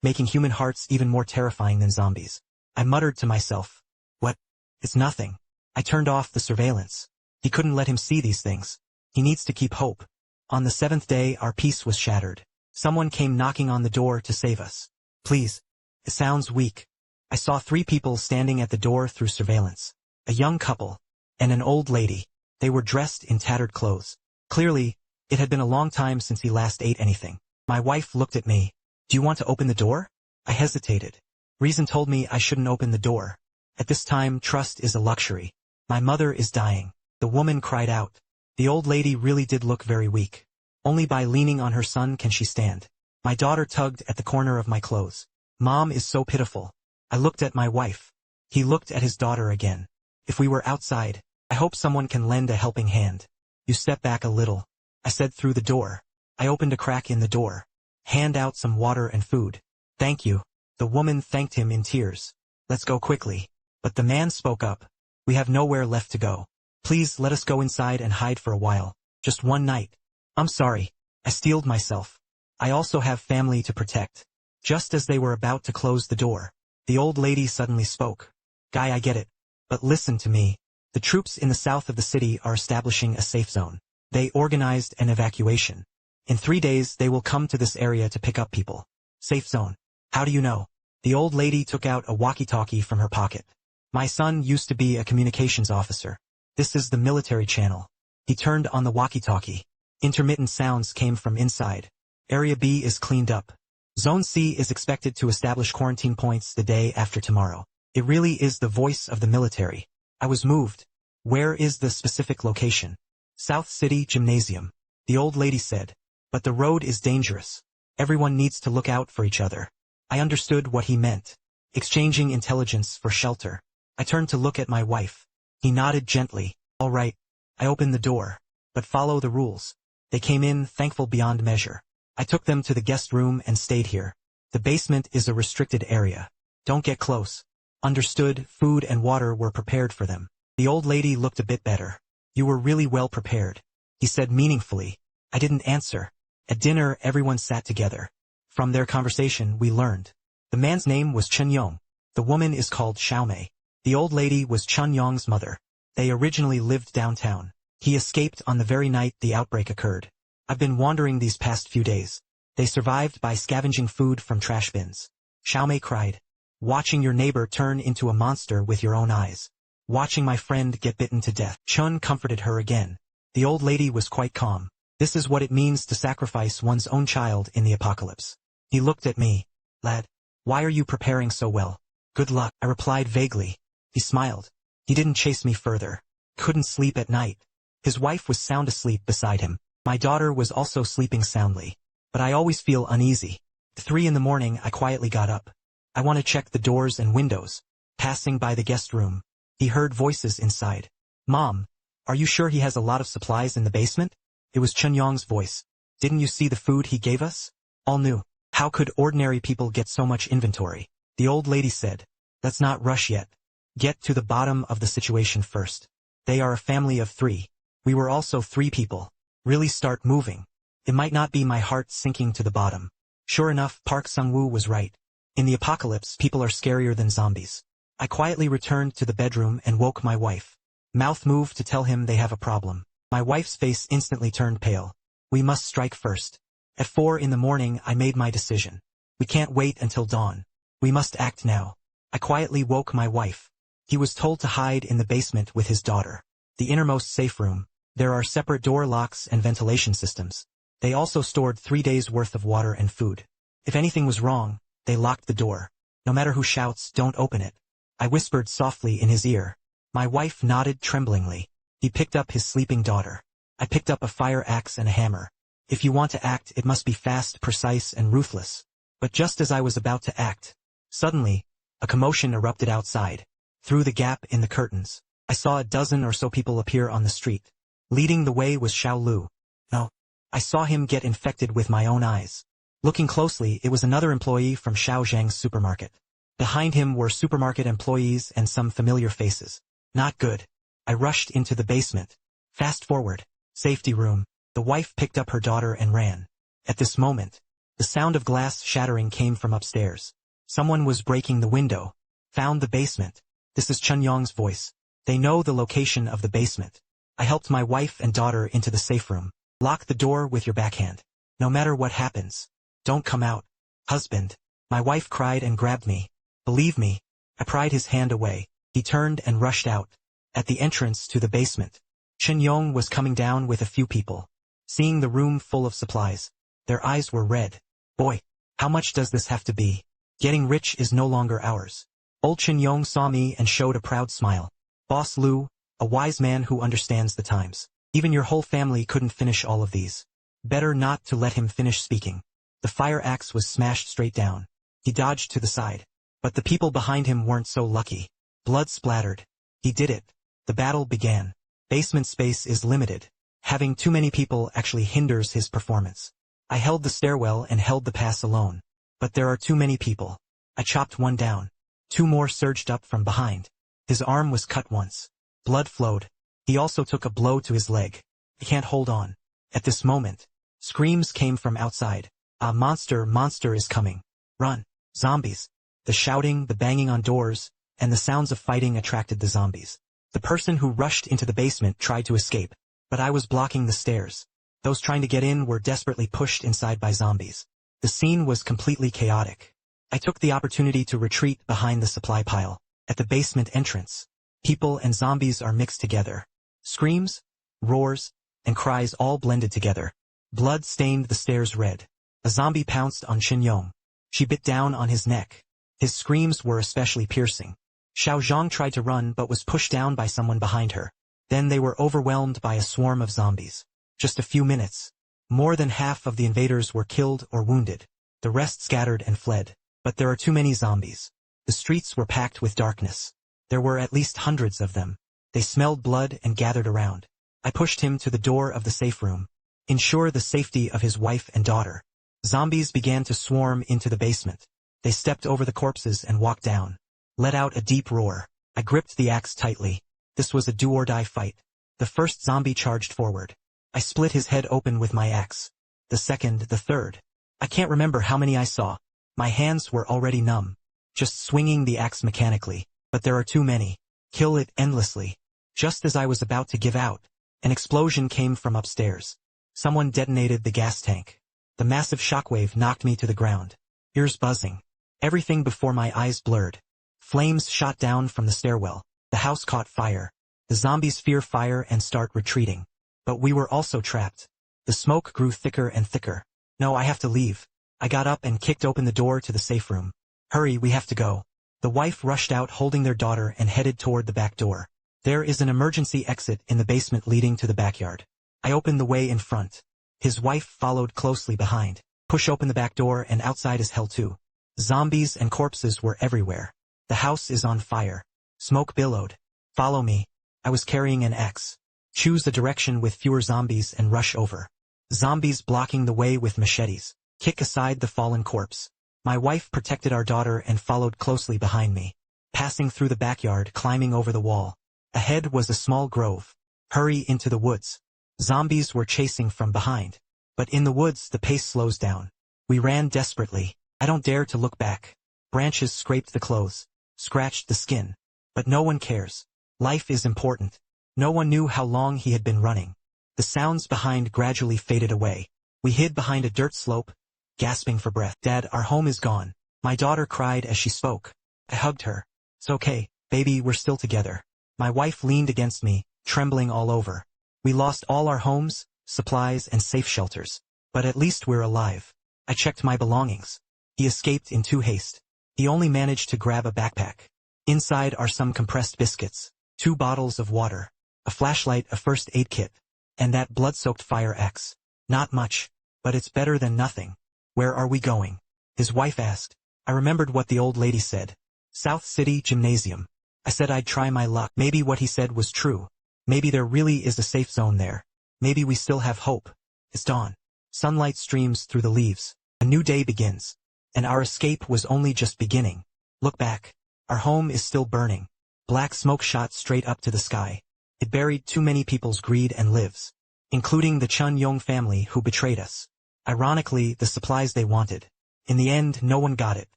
making human hearts even more terrifying than zombies. I muttered to myself, what? It's nothing. I turned off the surveillance. He couldn't let him see these things. He needs to keep hope. On the 7th day, our peace was shattered. Someone came knocking on the door to save us. Please. It sounds weak. I saw 3 people standing at the door through surveillance. A young couple. And an old lady. They were dressed in tattered clothes. Clearly, it had been a long time since he last ate anything. My wife looked at me. Do you want to open the door? I hesitated. Reason told me I shouldn't open the door. At this time, trust is a luxury. My mother is dying. The woman cried out. The old lady really did look very weak. Only by leaning on her son can she stand. My daughter tugged at the corner of my clothes. Mom is so pitiful. I looked at my wife. He looked at his daughter again. If we were outside, I hope someone can lend a helping hand. You step back a little. I said through the door. I opened a crack in the door. Hand out some water and food. Thank you. The woman thanked him in tears. Let's go quickly. But the man spoke up. We have nowhere left to go. Please let us go inside and hide for a while. Just one night. I'm sorry. I steeled myself. I also have family to protect. Just as they were about to close the door, the old lady suddenly spoke. Guy, I get it. But listen to me. The troops in the south of the city are establishing a safe zone. They organized an evacuation. In 3 days they will come to this area to pick up people. Safe zone. How do you know? The old lady took out a walkie-talkie from her pocket. My son used to be a communications officer. This is the military channel. He turned on the walkie-talkie. Intermittent sounds came from inside. Area B is cleaned up. Zone C is expected to establish quarantine points the day after tomorrow. It really is the voice of the military. I was moved. Where is the specific location? South City Gymnasium. The old lady said. But the road is dangerous. Everyone needs to look out for each other. I understood what he meant. Exchanging intelligence for shelter. I turned to look at my wife. He nodded gently. All right. I opened the door. But follow the rules. They came in, thankful beyond measure. I took them to the guest room and stayed here. The basement is a restricted area. Don't get close. Understood. Food and water were prepared for them. The old lady looked a bit better. You were really well prepared. He said meaningfully. I didn't answer. At dinner, everyone sat together. From their conversation, we learned. The man's name was Chen Yong. The woman is called Xiaomei. The old lady was Chun Yong's mother. They originally lived downtown. He escaped on the very night the outbreak occurred. I've been wandering these past few days. They survived by scavenging food from trash bins. Xiaomei cried. Watching your neighbor turn into a monster with your own eyes. Watching my friend get bitten to death. Chun comforted her again. The old lady was quite calm. This is what it means to sacrifice one's own child in the apocalypse. He looked at me. Lad, why are you preparing so well? Good luck, I replied vaguely. He smiled. He didn't chase me further. Couldn't sleep at night. His wife was sound asleep beside him. My daughter was also sleeping soundly. But I always feel uneasy. At 3 in the morning I quietly got up. I want to check the doors and windows. Passing by the guest room, he heard voices inside. Mom, are you sure he has a lot of supplies in the basement? It was Chun Yong's voice. Didn't you see the food he gave us? All new. How could ordinary people get so much inventory? The old lady said. Let's not rush yet. Get to the bottom of the situation first. They are a family of 3. We were also 3 people. Really start moving. It might not be my heart sinking to the bottom. Sure enough, Park Sung-woo was right. In the apocalypse, people are scarier than zombies. I quietly returned to the bedroom and woke my wife. Mouth moved to tell him they have a problem. My wife's face instantly turned pale. We must strike first. At 4 in the morning I made my decision. We can't wait until dawn. We must act now. I quietly woke my wife. He was told to hide in the basement with his daughter. The innermost safe room. There are separate door locks and ventilation systems. They also stored 3 days' worth of water and food. If anything was wrong, they locked the door. No matter who shouts, don't open it. I whispered softly in his ear. My wife nodded tremblingly. He picked up his sleeping daughter. I picked up a fire axe and a hammer. If you want to act, it must be fast, precise, and ruthless. But just as I was about to act, suddenly, a commotion erupted outside. Through the gap in the curtains, I saw a dozen or so people appear on the street. Leading the way was Xiao Lu. No, I saw him get infected with my own eyes. Looking closely, it was another employee from Xiao Zhang's supermarket. Behind him were supermarket employees and some familiar faces. Not good. I rushed into the basement. Fast forward. Safety room. The wife picked up her daughter and ran. At this moment, the sound of glass shattering came from upstairs. Someone was breaking the window. Found the basement. This is Chun Yong's voice. They know the location of the basement. I helped my wife and daughter into the safe room. Lock the door with your backhand. No matter what happens, don't come out. Husband. My wife cried and grabbed me. Believe me. I pried his hand away. He turned and rushed out. At the entrance to the basement, Chun Yong was coming down with a few people. Seeing the room full of supplies, their eyes were red. Boy, how much does this have to be? Getting rich is no longer ours. Old Chun Yong saw me and showed a proud smile. Boss Lu, a wise man who understands the times. Even your whole family couldn't finish all of these. Better not to let him finish speaking. The fire axe was smashed straight down. He dodged to the side. But the people behind him weren't so lucky. Blood splattered. He did it. The battle began. Basement space is limited. Having too many people actually hinders his performance. I held the stairwell and held the pass alone. But there are too many people. I chopped one down. 2 more surged up from behind. His arm was cut once. Blood flowed. He also took a blow to his leg. I can't hold on. At this moment, screams came from outside. A monster is coming. Run. Zombies. The shouting, the banging on doors, and the sounds of fighting attracted the zombies. The person who rushed into the basement tried to escape, but I was blocking the stairs. Those trying to get in were desperately pushed inside by zombies. The scene was completely chaotic. I took the opportunity to retreat behind the supply pile. At the basement entrance, people and zombies are mixed together. Screams, roars, and cries all blended together. Blood stained the stairs red. A zombie pounced on Chun Yong. She bit down on his neck. His screams were especially piercing. Xiao Zhang tried to run but was pushed down by someone behind her. Then they were overwhelmed by a swarm of zombies. Just a few minutes. More than half of the invaders were killed or wounded. The rest scattered and fled. But there are too many zombies. The streets were packed with darkness. There were at least hundreds of them. They smelled blood and gathered around. I pushed him to the door of the safe room. Ensure the safety of his wife and daughter. Zombies began to swarm into the basement. They stepped over the corpses and walked down. Let out a deep roar. I gripped the axe tightly. This was a do-or-die fight. The first zombie charged forward. I split his head open with my axe. The second, the third. I can't remember how many I saw. My hands were already numb. just swinging the axe mechanically. But there are too many. Kill it endlessly. Just as I was about to give out, an explosion came from upstairs. Someone detonated the gas tank. The massive shockwave knocked me to the ground. Ears buzzing. Everything before my eyes blurred. Flames shot down from the stairwell. The house caught fire. The zombies fear fire and start retreating. But we were also trapped. The smoke grew thicker and thicker. No, I have to leave. I got up and kicked open the door to the safe room. Hurry, we have to go. The wife rushed out holding their daughter and headed toward the back door. There is an emergency exit in the basement leading to the backyard. I opened the way in front. His wife followed closely behind. Push open the back door and outside is hell too. Zombies and corpses were everywhere. The house is on fire. Smoke billowed. Follow me. I was carrying an axe. Choose a direction with fewer zombies and rush over. Zombies blocking the way with machetes. Kick aside the fallen corpse. My wife protected our daughter and followed closely behind me. Passing through the backyard, climbing over the wall. Ahead was a small grove. Hurry into the woods. Zombies were chasing from behind. But in the woods the pace slows down. We ran desperately. I don't dare to look back. Branches scraped the clothes. Scratched the skin. But no one cares. Life is important. No one knew how long he had been running. The sounds behind gradually faded away. We hid behind a dirt slope, gasping for breath. Dad, our home is gone. My daughter cried as she spoke. I hugged her. It's okay, baby, we're still together. My wife leaned against me, trembling all over. We lost all our homes, supplies and safe shelters. But at least we're alive. I checked my belongings. He escaped in too haste. He only managed to grab a backpack. Inside are some compressed biscuits, 2 bottles of water, a flashlight, a first aid kit, and that blood-soaked fire axe. Not much, but it's better than nothing. Where are we going? His wife asked. I remembered what the old lady said. South City Gymnasium. I said I'd try my luck. Maybe what he said was true. Maybe there really is a safe zone there. Maybe we still have hope. It's dawn. Sunlight streams through the leaves. A new day begins. And our escape was only just beginning. Look back. Our home is still burning. Black smoke shot straight up to the sky. It buried too many people's greed and lives, including the Chun Yong family who betrayed us. Ironically, the supplies they wanted. In the end, no one got it.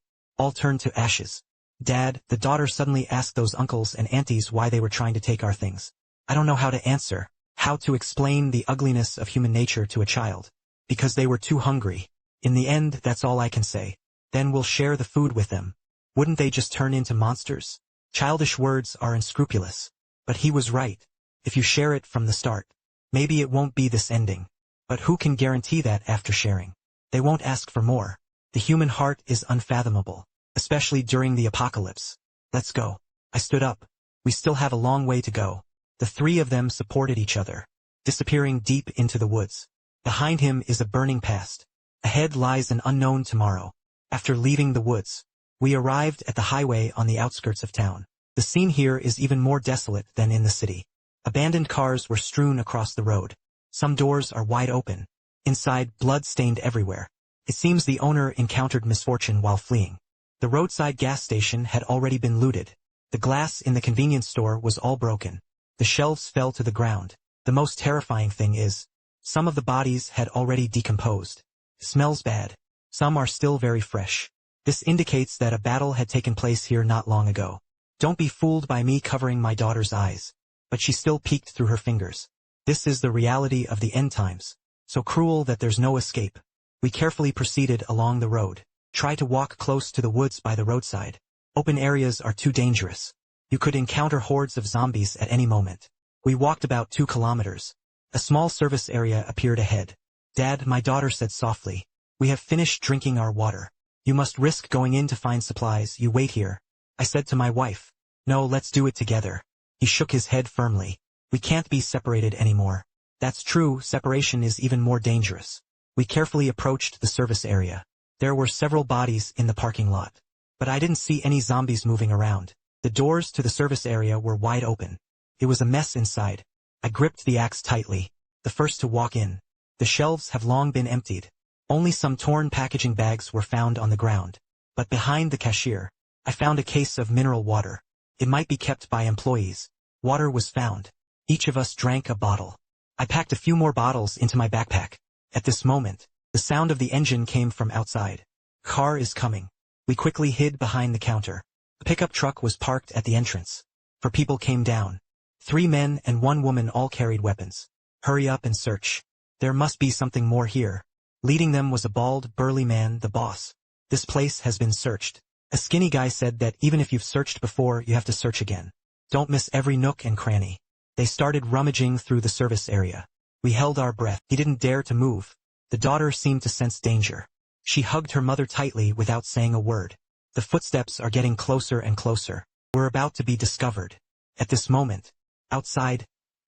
All turned to ashes. Dad, the daughter suddenly asked those uncles and aunties why they were trying to take our things. I don't know how to answer, how to explain the ugliness of human nature to a child. Because they were too hungry. In the end, that's all I can say. Then we'll share the food with them. Wouldn't they just turn into monsters? Childish words are unscrupulous. But he was right. If you share it from the start, maybe it won't be this ending. But who can guarantee that after sharing? They won't ask for more. The human heart is unfathomable, especially during the apocalypse. Let's go. I stood up. We still have a long way to go. The 3 of them supported each other, disappearing deep into the woods. Behind him is a burning past. Ahead lies an unknown tomorrow. After leaving the woods, we arrived at the highway on the outskirts of town. The scene here is even more desolate than in the city. Abandoned cars were strewn across the road. Some doors are wide open. Inside, blood stained everywhere. It seems the owner encountered misfortune while fleeing. The roadside gas station had already been looted. The glass in the convenience store was all broken. The shelves fell to the ground. The most terrifying thing is, some of the bodies had already decomposed. Smells bad. Some are still very fresh. This indicates that a battle had taken place here not long ago. Don't be fooled by me covering my daughter's eyes. But she still peeked through her fingers. This is the reality of the end times. So cruel that there's no escape. We carefully proceeded along the road. Try to walk close to the woods by the roadside. Open areas are too dangerous. You could encounter hordes of zombies at any moment. We walked about 2 kilometers. A small service area appeared ahead. Dad, my daughter said softly. We have finished drinking our water. You must risk going in to find supplies. You wait here. I said to my wife. No, let's do it together. He shook his head firmly. We can't be separated anymore. That's true, separation is even more dangerous. We carefully approached the service area. There were several bodies in the parking lot. But I didn't see any zombies moving around. The doors to the service area were wide open. It was a mess inside. I gripped the axe tightly, the first to walk in. The shelves have long been emptied. Only some torn packaging bags were found on the ground. But behind the cashier, I found a case of mineral water. It might be kept by employees. Water was found. Each of us drank a bottle. I packed a few more bottles into my backpack. At this moment, the sound of the engine came from outside. Car is coming. We quickly hid behind the counter. The pickup truck was parked at the entrance. 4 people came down. 3 men and 1 woman all carried weapons. Hurry up and search. There must be something more here. Leading them was a bald, burly man, the boss. This place has been searched. A skinny guy said that even if you've searched before, you have to search again. Don't miss every nook and cranny. They started rummaging through the service area. We held our breath. He didn't dare to move. The daughter seemed to sense danger. She hugged her mother tightly without saying a word. The footsteps are getting closer and closer. We're about to be discovered. At this moment, outside,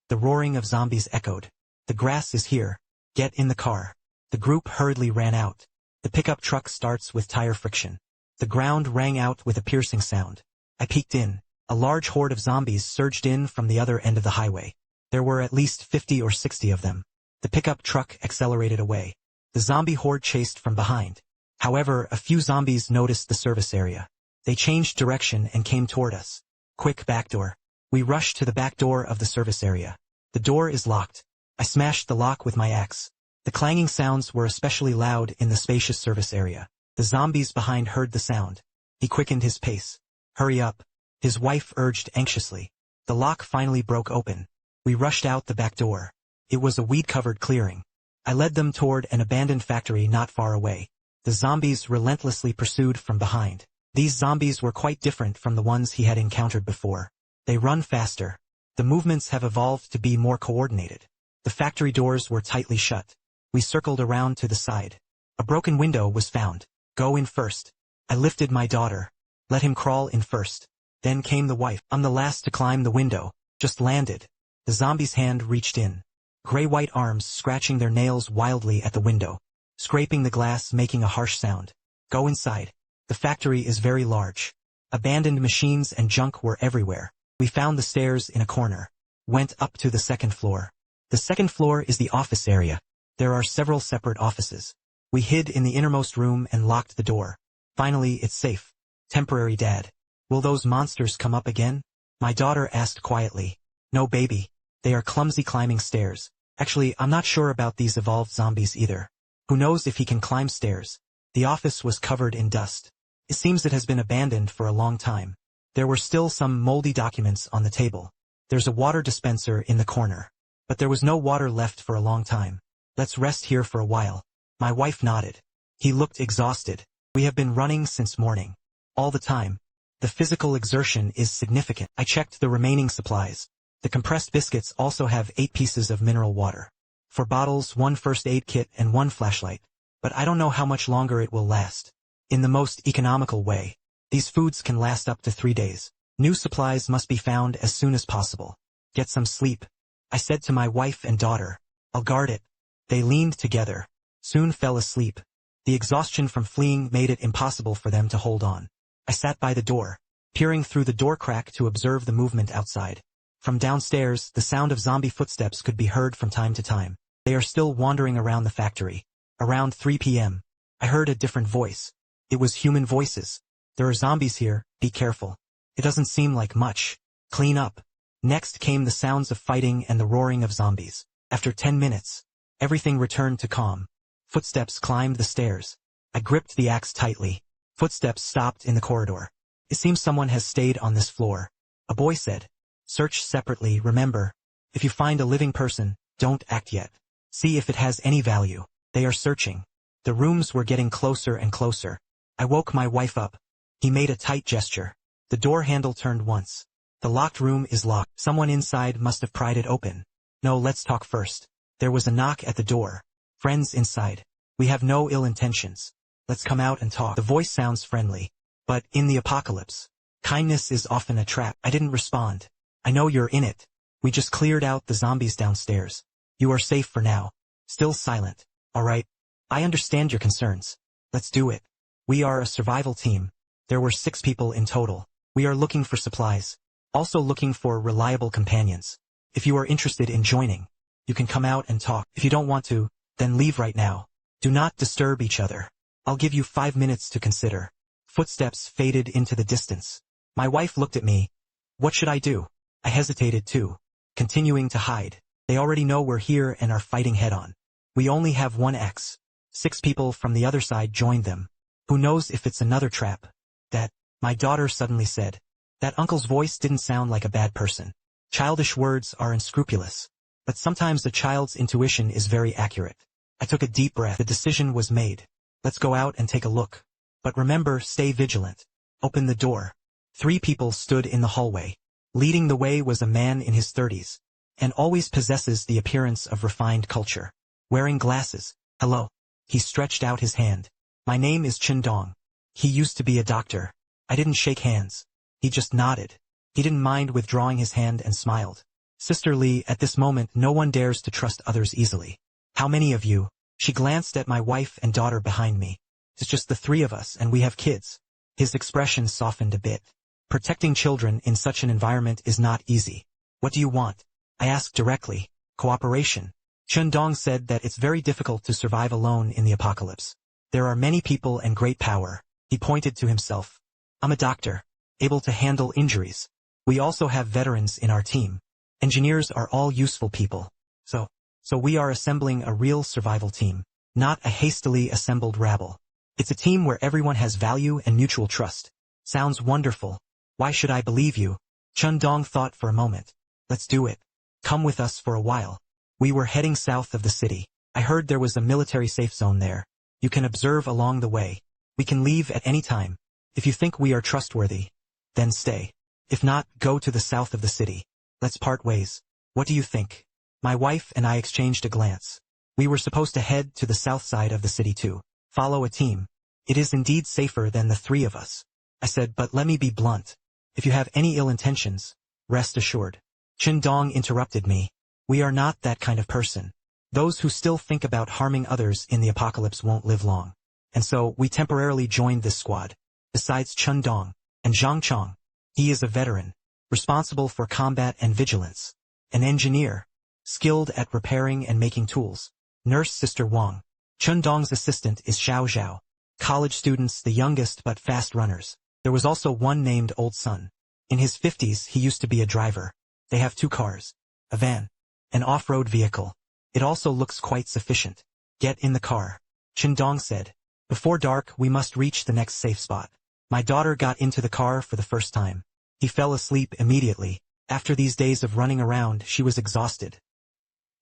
the roaring of zombies echoed. The grass is here. Get in the car. The group hurriedly ran out. The pickup truck starts with tire friction. The ground rang out with a piercing sound. I peeked in. A large horde of zombies surged in from the other end of the highway. There were at least 50 or 60 of them. The pickup truck accelerated away. The zombie horde chased from behind. However, a few zombies noticed the service area. They changed direction and came toward us. Quick, back door. We rushed to the back door of the service area. The door is locked. I smashed the lock with my axe. The clanging sounds were especially loud in the spacious service area. The zombies behind heard the sound. He quickened his pace. Hurry up, his wife urged anxiously. The lock finally broke open. We rushed out the back door. It was a weed-covered clearing. I led them toward an abandoned factory not far away. The zombies relentlessly pursued from behind. These zombies were quite different from the ones he had encountered before. They run faster. The movements have evolved to be more coordinated. The factory doors were tightly shut. We circled around to the side. A broken window was found. Go in first. I lifted my daughter. Let him crawl in first. Then came the wife. I'm the last to climb the window. Just landed. The zombie's hand reached in. Gray-white arms scratching their nails wildly at the window. Scraping the glass, making a harsh sound. Go inside. The factory is very large. Abandoned machines and junk were everywhere. We found the stairs in a corner. Went up to the 2nd floor. The 2nd floor is the office area. There are several separate offices. We hid in the innermost room and locked the door. Finally, it's safe. Temporary, Dad. Will those monsters come up again? My daughter asked quietly. No, baby. They are clumsy climbing stairs. Actually, I'm not sure about these evolved zombies either. Who knows if he can climb stairs? The office was covered in dust. It seems it has been abandoned for a long time. There were still some moldy documents on the table. There's a water dispenser in the corner. But there was no water left for a long time. Let's rest here for a while. My wife nodded. He looked exhausted. We have been running since morning. All the time. The physical exertion is significant. I checked the remaining supplies. The compressed biscuits also have 8 pieces of mineral water. 4 bottles, 1 first aid kit, and 1 flashlight. But I don't know how much longer it will last. In the most economical way, these foods can last up to 3 days. New supplies must be found as soon as possible. Get some sleep. I said to my wife and daughter. I'll guard it. They leaned together. Soon fell asleep. The exhaustion from fleeing made it impossible for them to hold on. I sat by the door, peering through the door crack to observe the movement outside. From downstairs, the sound of zombie footsteps could be heard from time to time. They are still wandering around the factory. Around 3 p.m., I heard a different voice. It was human voices. There are zombies here, be careful. It doesn't seem like much. Clean up. Next came the sounds of fighting and the roaring of zombies. After 10 minutes, everything returned to calm. Footsteps climbed the stairs. I gripped the axe tightly. Footsteps stopped in the corridor. It seems someone has stayed on this floor. A boy said. Search separately, remember. If you find a living person, don't act yet. See if it has any value. They are searching. The rooms were getting closer and closer. I woke my wife up. He made a tight gesture. The door handle turned once. The locked room is locked. Someone inside must have pried it open. No, let's talk first. There was a knock at the door. Friends inside. We have no ill intentions. Let's come out and talk. The voice sounds friendly. But in the apocalypse, kindness is often a trap. I didn't respond. I know you're in it. We just cleared out the zombies downstairs. You are safe for now. Still silent. All right. I understand your concerns. Let's do it. We are a survival team. There were 6 people in total. We are looking for supplies. Also looking for reliable companions. If you are interested in joining, you can come out and talk. If you don't want to, then leave right now. Do not disturb each other. I'll give you 5 minutes to consider. Footsteps faded into the distance. My wife looked at me. What should I do? I hesitated too. Continuing to hide. They already know we're here and are fighting head-on. We only have 1 axe. 6 people from the other side joined them. Who knows if it's another trap? That, my daughter suddenly said. That uncle's voice didn't sound like a bad person. Childish words are unscrupulous. But sometimes a child's intuition is very accurate. I took a deep breath. The decision was made. Let's go out and take a look. But remember, stay vigilant. Open the door. 3 people stood in the hallway. Leading the way was a man in his 30s. And always possesses the appearance of refined culture. Wearing glasses. Hello. He stretched out his hand. My name is Chen Dong. He used to be a doctor. I didn't shake hands. He just nodded. He didn't mind withdrawing his hand and smiled. Sister Lee, at this moment no one dares to trust others easily. How many of you? She glanced at my wife and daughter behind me. It's just the 3 of us and we have kids. His expression softened a bit. Protecting children in such an environment is not easy. What do you want? I asked directly. Cooperation. Chen Dong said that it's very difficult to survive alone in the apocalypse. There are many people and great power. He pointed to himself. I'm a doctor, able to handle injuries. We also have veterans in our team. Engineers are all useful people. So we are assembling a real survival team, not a hastily assembled rabble. It's a team where everyone has value and mutual trust. Sounds wonderful. Why should I believe you? Chen Dong thought for a moment. Let's do it. Come with us for a while. We were heading south of the city. I heard there was a military safe zone there. You can observe along the way. We can leave at any time. If you think we are trustworthy, then stay. If not, go to the south of the city. Let's part ways. What do you think? My wife and I exchanged a glance. We were supposed to head to the south side of the city too. Follow a team. It is indeed safer than the 3 of us. I said, but let me be blunt. If you have any ill intentions, rest assured. Chen Dong interrupted me. We are not that kind of person. Those who still think about harming others in the apocalypse won't live long. And so, we temporarily joined this squad. Besides Chen Dong and Zhang Chong, he is a veteran, responsible for combat and vigilance. An engineer, skilled at repairing and making tools. Nurse Sister Wang. Chen Dong's assistant is Xiao Zhao. College students, the youngest but fast runners. There was also one named Old Sun. In his 50s, he used to be a driver. They have 2 cars. A van. An off-road vehicle. It also looks quite sufficient. Get in the car. Chen Dong said. Before dark, we must reach the next safe spot. My daughter got into the car for the first time. He fell asleep immediately. After these days of running around, she was exhausted.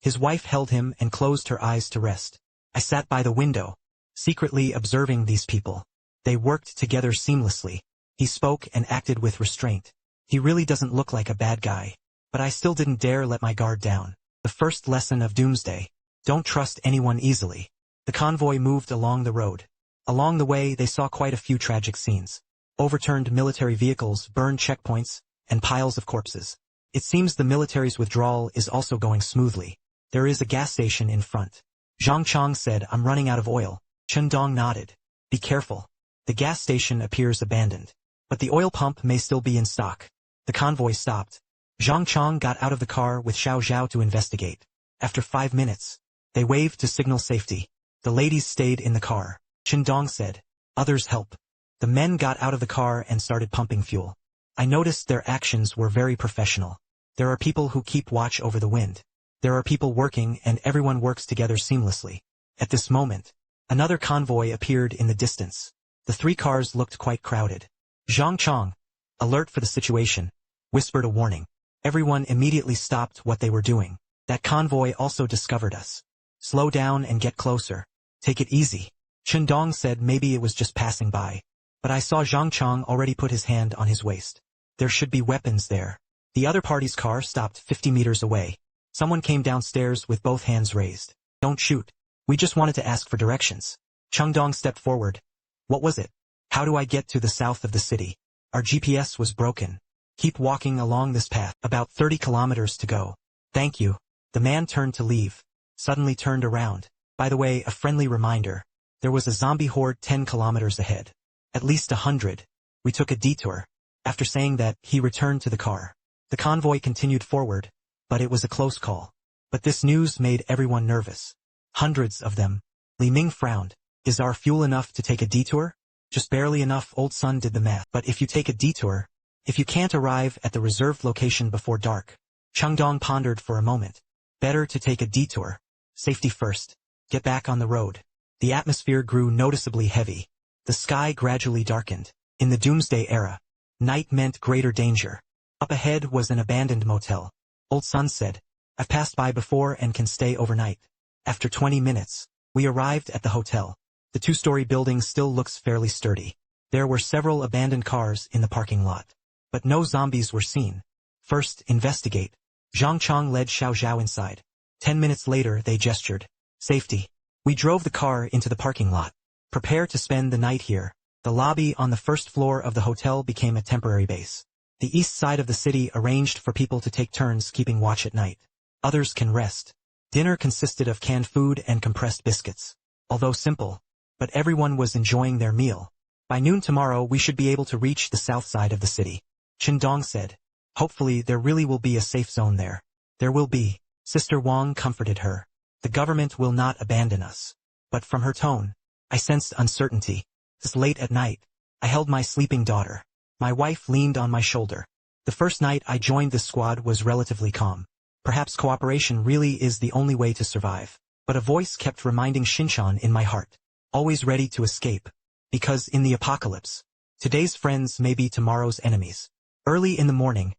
His wife held him and closed her eyes to rest. I sat by the window, secretly observing these people. They worked together seamlessly. He spoke and acted with restraint. He really doesn't look like a bad guy. But I still didn't dare let my guard down. The first lesson of Doomsday. Don't trust anyone easily. The convoy moved along the road. Along the way, they saw quite a few tragic scenes. Overturned military vehicles, burned checkpoints, and piles of corpses. It seems the military's withdrawal is also going smoothly. There is a gas station in front. Zhang Chong said, I'm running out of oil. Chen Dong nodded. Be careful. The gas station appears abandoned. But the oil pump may still be in stock. The convoy stopped. Zhang Chong got out of the car with Xiao Zhao to investigate. After 5 minutes, they waved to signal safety. The ladies stayed in the car. Chen Dong said, others help. The men got out of the car and started pumping fuel. I noticed their actions were very professional. There are people who keep watch over the wind. There are people working and everyone works together seamlessly. At this moment, another convoy appeared in the distance. The 3 cars looked quite crowded. Zhang Chong, alert for the situation, whispered a warning. Everyone immediately stopped what they were doing. That convoy also discovered us. Slow down and get closer. Take it easy. Chen Dong said maybe it was just passing by. But I saw Zhang Chong already put his hand on his waist. There should be weapons there. The other party's car stopped 50 meters away. Someone came downstairs with both hands raised. Don't shoot. We just wanted to ask for directions. Chen Dong stepped forward. What was it? How do I get to the south of the city? Our GPS was broken. Keep walking along this path. About 30 kilometers to go. Thank you. The man turned to leave. Suddenly turned around. By the way, a friendly reminder. There was a zombie horde 10 kilometers ahead. At least 100. We took a detour. After saying that, he returned to the car. The convoy continued forward, but it was a close call. But this news made everyone nervous. Hundreds of them. Li Ming frowned. Is our fuel enough to take a detour? Just barely enough. Old Sun did the math. But if you take a detour, if you can't arrive at the reserved location before dark. Chen Dong pondered for a moment. Better to take a detour. Safety first. Get back on the road. The atmosphere grew noticeably heavy. The sky gradually darkened. In the doomsday era, night meant greater danger. Up ahead was an abandoned motel. Old Sun said, "I've passed by before and can stay overnight." After 20 minutes, we arrived at the hotel. The two-story building still looks fairly sturdy. There were several abandoned cars in the parking lot. But no zombies were seen. "First, investigate." Zhang Chong led Xiao Zhao inside. 10 minutes later they gestured. "Safety." We drove the car into the parking lot. "Prepare to spend the night here." The lobby on the first floor of the hotel became a temporary base. The east side of the city arranged for people to take turns keeping watch at night. Others can rest. Dinner consisted of canned food and compressed biscuits. Although simple, but everyone was enjoying their meal. By noon tomorrow we should be able to reach the south side of the city. Chen Dong said. "Hopefully there really will be a safe zone there." "There will be." Sister Wang comforted her. "The government will not abandon us." But from her tone, I sensed uncertainty. This late at night, I held my sleeping daughter. My wife leaned on my shoulder. The first night I joined this squad was relatively calm. Perhaps cooperation really is the only way to survive. But a voice kept reminding Shinchan in my heart. Always ready to escape. Because in the apocalypse, today's friends may be tomorrow's enemies. Early in the morning,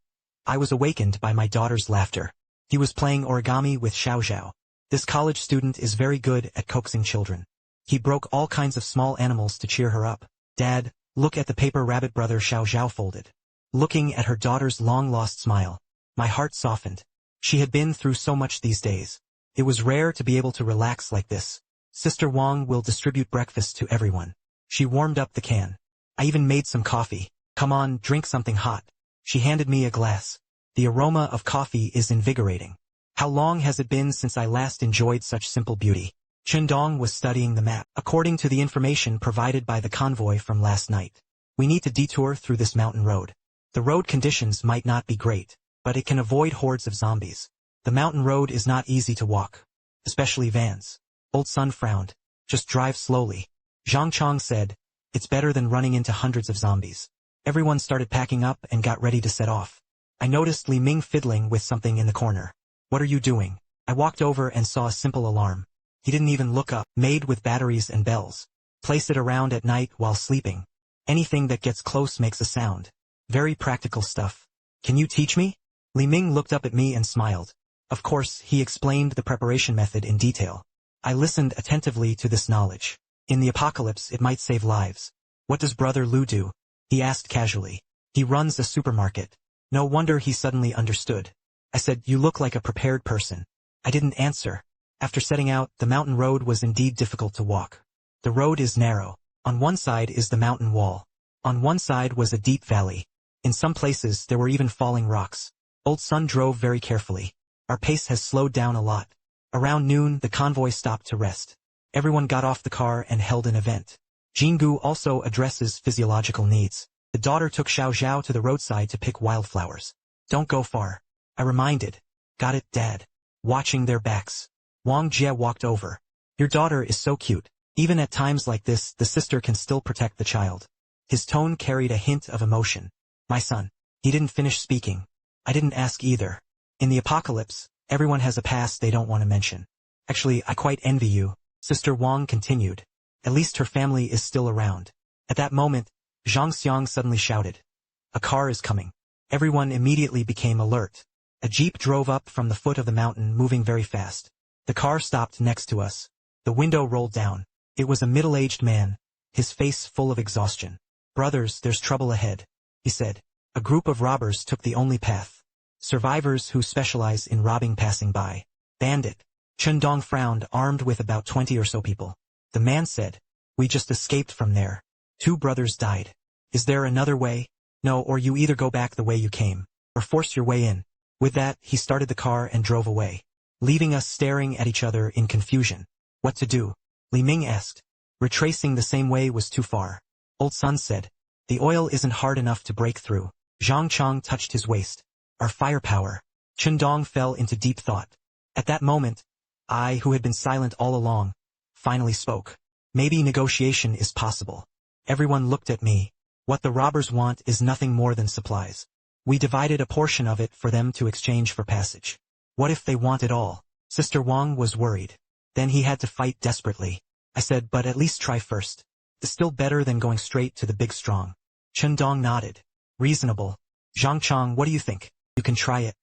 I was awakened by my daughter's laughter. He was playing origami with Xiao Zhao. This college student is very good at coaxing children. He broke all kinds of small animals to cheer her up. "Dad, look at the paper rabbit," brother Xiao Zhao folded. Looking at her daughter's long-lost smile, my heart softened. She had been through so much these days. It was rare to be able to relax like this. Sister Wang will distribute breakfast to everyone. She warmed up the can. I even made some coffee. "Come on, drink something hot." She handed me a glass. The aroma of coffee is invigorating. How long has it been since I last enjoyed such simple beauty? Chen Dong was studying the map. "According to the information provided by the convoy from last night, we need to detour through this mountain road. The road conditions might not be great, but it can avoid hordes of zombies. The mountain road is not easy to walk, especially vans." Old Sun frowned. "Just drive slowly." Zhang Chong said, "It's better than running into hundreds of zombies." Everyone started packing up and got ready to set off. I noticed Li Ming fiddling with something in the corner. "What are you doing?" I walked over and saw a simple alarm. He didn't even look up. "Made with batteries and bells. Place it around at night while sleeping. Anything that gets close makes a sound. Very practical stuff. Can you teach me?" Li Ming looked up at me and smiled. Of course, he explained the preparation method in detail. I listened attentively to this knowledge. In the apocalypse it might save lives. "What does Brother Lu do?" he asked casually. "He runs a supermarket." No wonder he suddenly understood. I said, "You look like a prepared person." I didn't answer. After setting out, the mountain road was indeed difficult to walk. The road is narrow. On one side is the mountain wall. On one side was a deep valley. In some places there were even falling rocks. Old Sun drove very carefully. Our pace has slowed down a lot. Around noon, the convoy stopped to rest. Everyone got off the car and held an event. Jingu also addresses physiological needs. The daughter took Xiao Zhao to the roadside to pick wildflowers. "Don't go far," I reminded. "Got it, Dad." Watching their backs, Wang Jie walked over. "Your daughter is so cute. Even at times like this, the sister can still protect the child." His tone carried a hint of emotion. "My son." He didn't finish speaking. I didn't ask either. In the apocalypse, everyone has a past they don't want to mention. "Actually, I quite envy you," Sister Wang continued. "At least her family is still around." At that moment, Zhang Xiang suddenly shouted, "A car is coming." Everyone immediately became alert. A jeep drove up from the foot of the mountain, moving very fast. The car stopped next to us. The window rolled down. It was a middle-aged man, his face full of exhaustion. "Brothers, there's trouble ahead," he said. A group of robbers took the only path. Survivors who specialize in robbing passing by. "Bandit." Chen Dong frowned, armed with about 20 or so people. The man said, "We just escaped from there. 2 brothers died. Is there another way?" "No, or you either go back the way you came, or force your way in." With that, he started the car and drove away, leaving us staring at each other in confusion. "What to do?" Li Ming asked. Retracing the same way was too far. Old Sun said, "The oil isn't hard enough to break through." Zhang Chong touched his waist. "Our firepower." Chen Dong fell into deep thought. At that moment, I, who had been silent all along, finally spoke. "Maybe negotiation is possible." Everyone looked at me. "What the robbers want is nothing more than supplies. We divided a portion of it for them to exchange for passage. What if they want it all?" Sister Wang was worried. "Then he had to fight desperately." I said, "But at least try first." Still better than going straight to the big strong. Chen Dong nodded. Reasonable. Zhang Chang, what do you think? You can try it.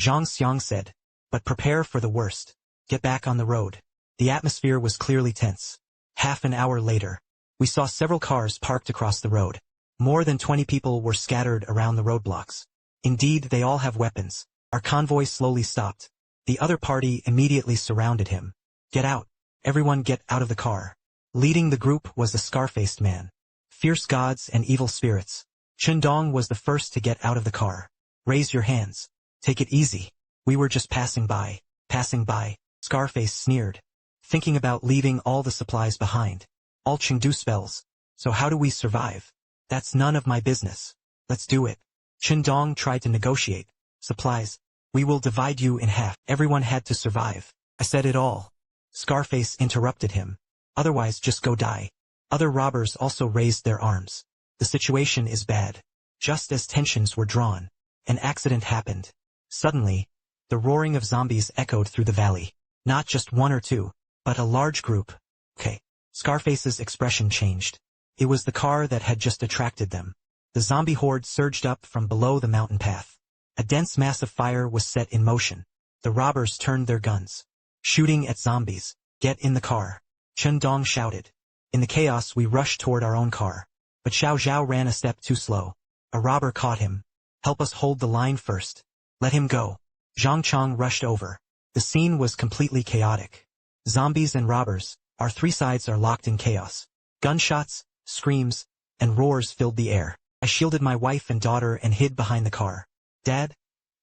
Zhang Xiang said. But prepare for the worst. Get back on the road. The atmosphere was clearly tense. Half an hour later, we saw several cars parked across the road. More than 20 people were scattered around the roadblocks. Indeed, they all have weapons. Our convoy slowly stopped. The other party immediately surrounded him. Get out. Everyone get out of the car. Leading the group was the scar-faced man. Fierce gods and evil spirits. Chen Dong was the first to get out of the car. Raise your hands. Take it easy. We were just passing by. Passing by. Scarface sneered. Thinking about leaving all the supplies behind. All Chengdu spells. So how do we survive? That's none of my business. Let's do it. Chen Dong tried to negotiate. Supplies. We will divide you in half. Everyone had to survive. I said it all. Scarface interrupted him. Otherwise just go die. Other robbers also raised their arms. The situation is bad. Just as tensions were drawn, an accident happened. Suddenly, the roaring of zombies echoed through the valley. Not just one or two, but a large group. Okay. Scarface's expression changed. It was the car that had just attracted them. The zombie horde surged up from below the mountain path. A dense mass of fire was set in motion. The robbers turned their guns, shooting at zombies. Get in the car. Chen Dong shouted. In the chaos we rushed toward our own car. But Xiao Zhao ran a step too slow. A robber caught him. Help us hold the line first. Let him go. Zhang Chang rushed over. The scene was completely chaotic. Zombies and robbers, our three sides are locked in chaos. Gunshots, screams, and roars filled the air. I shielded my wife and daughter and hid behind the car. Dad?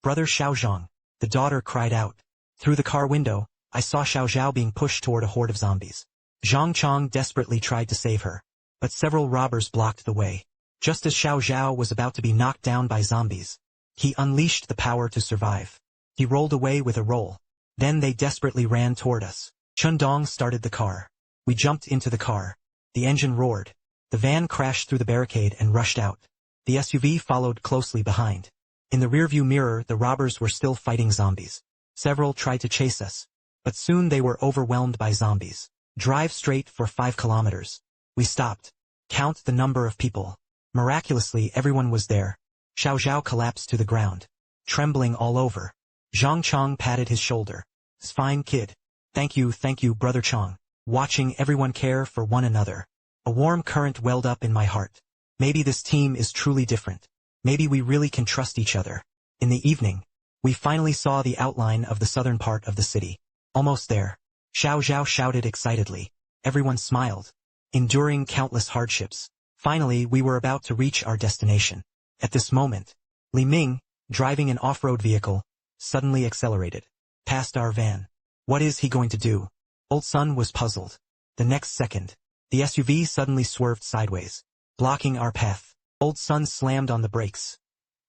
Brother Xiao Zhang. The daughter cried out. Through the car window, I saw Xiao Zhao being pushed toward a horde of zombies. Zhang Chang desperately tried to save her, but several robbers blocked the way. Just as Xiao Zhao was about to be knocked down by zombies, he unleashed the power to survive. He rolled away with a roll. Then they desperately ran toward us. Chen Dong started the car. We jumped into the car. The engine roared. The van crashed through the barricade and rushed out. The SUV followed closely behind. In the rearview mirror, the robbers were still fighting zombies. Several tried to chase us, but soon they were overwhelmed by zombies. Drive straight for 5 kilometers. We stopped. Count the number of people. Miraculously, everyone was there. Xiao Zhao collapsed to the ground, trembling all over. Zhang Chang patted his shoulder. Fine kid. Thank you, brother Chang. Watching everyone care for one another. A warm current welled up in my heart. Maybe this team is truly different. Maybe we really can trust each other. In the evening, we finally saw the outline of the southern part of the city. Almost there. Xiao Zhao shouted excitedly. Everyone smiled. Enduring countless hardships. Finally, we were about to reach our destination. At this moment, Li Ming, driving an off-road vehicle, suddenly accelerated. Past our van. What is he going to do? Old Sun was puzzled. The next second, the SUV suddenly swerved sideways, blocking our path. Old Sun slammed on the brakes.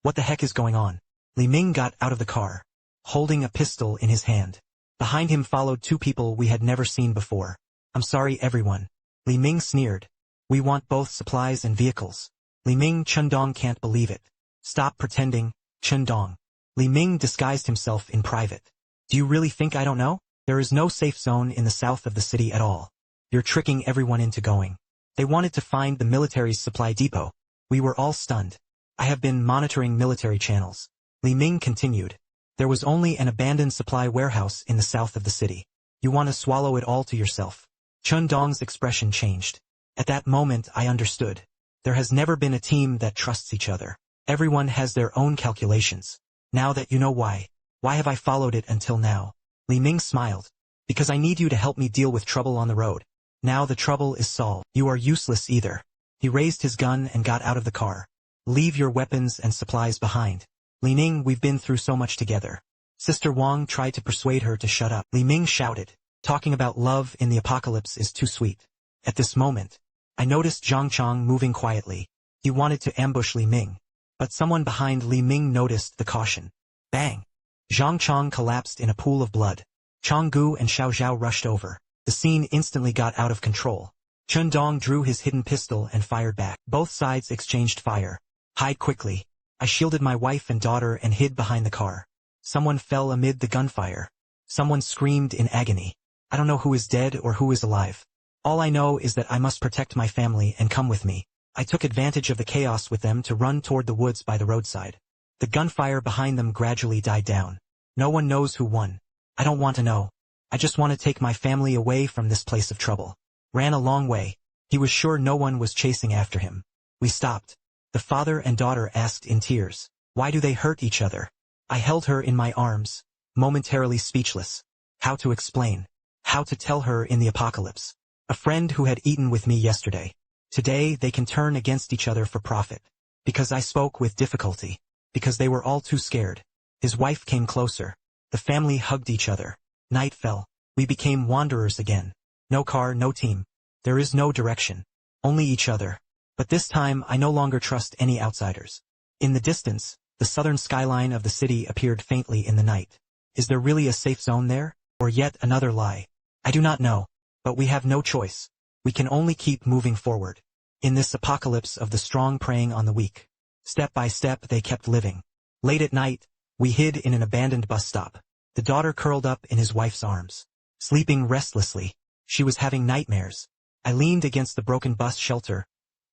What the heck is going on? Li Ming got out of the car, holding a pistol in his hand. Behind him followed 2 people we had never seen before. I'm sorry everyone. Li Ming sneered. We want both supplies and vehicles. Li Ming. Chen Dong can't believe it. Stop pretending, Chen Dong. Li Ming disguised himself in private. Do you really think I don't know? There is no safe zone in the south of the city at all. You're tricking everyone into going. They wanted to find the military's supply depot. We were all stunned. I have been monitoring military channels. Li Ming continued. There was only an abandoned supply warehouse in the south of the city. You want to swallow it all to yourself. Chen Dong's expression changed. At that moment I understood. There has never been a team that trusts each other. Everyone has their own calculations. Now that you know why have I followed it until now? Li Ming smiled. Because I need you to help me deal with trouble on the road. Now the trouble is solved. You are useless either. He raised his gun and got out of the car. Leave your weapons and supplies behind. Li Ning, we've been through so much together. Sister Wang tried to persuade her to shut up. Li Ming shouted. Talking about love in the apocalypse is too sweet. At this moment, I noticed Zhang Chang moving quietly. He wanted to ambush Li Ming. But someone behind Li Ming noticed the caution. Bang! Zhang Chang collapsed in a pool of blood. Chang Gu and Xiao Zhao rushed over. The scene instantly got out of control. Chen Dong drew his hidden pistol and fired back. Both sides exchanged fire. Hide quickly. I shielded my wife and daughter and hid behind the car. Someone fell amid the gunfire. Someone screamed in agony. I don't know who is dead or who is alive. All I know is that I must protect my family and come with me. I took advantage of the chaos with them to run toward the woods by the roadside. The gunfire behind them gradually died down. No one knows who won. I don't want to know. I just want to take my family away from this place of trouble. Ran a long way. He was sure no one was chasing after him. We stopped. The father and daughter asked in tears, "Why do they hurt each other?" I held her in my arms, momentarily speechless. How to explain? How to tell her in the apocalypse? A friend who had eaten with me yesterday. Today they can turn against each other for profit. Because I spoke with difficulty. Because they were all too scared. His wife came closer. The family hugged each other. Night fell. We became wanderers again. No car, no team. There is no direction. Only each other. But this time I no longer trust any outsiders. In the distance, the southern skyline of the city appeared faintly in the night. Is there really a safe zone there? Or yet another lie? I do not know. But we have no choice. We can only keep moving forward. In this apocalypse of the strong preying on the weak. Step by step they kept living. Late at night, we hid in an abandoned bus stop. The daughter curled up in his wife's arms. Sleeping restlessly. She was having nightmares. I leaned against the broken bus shelter,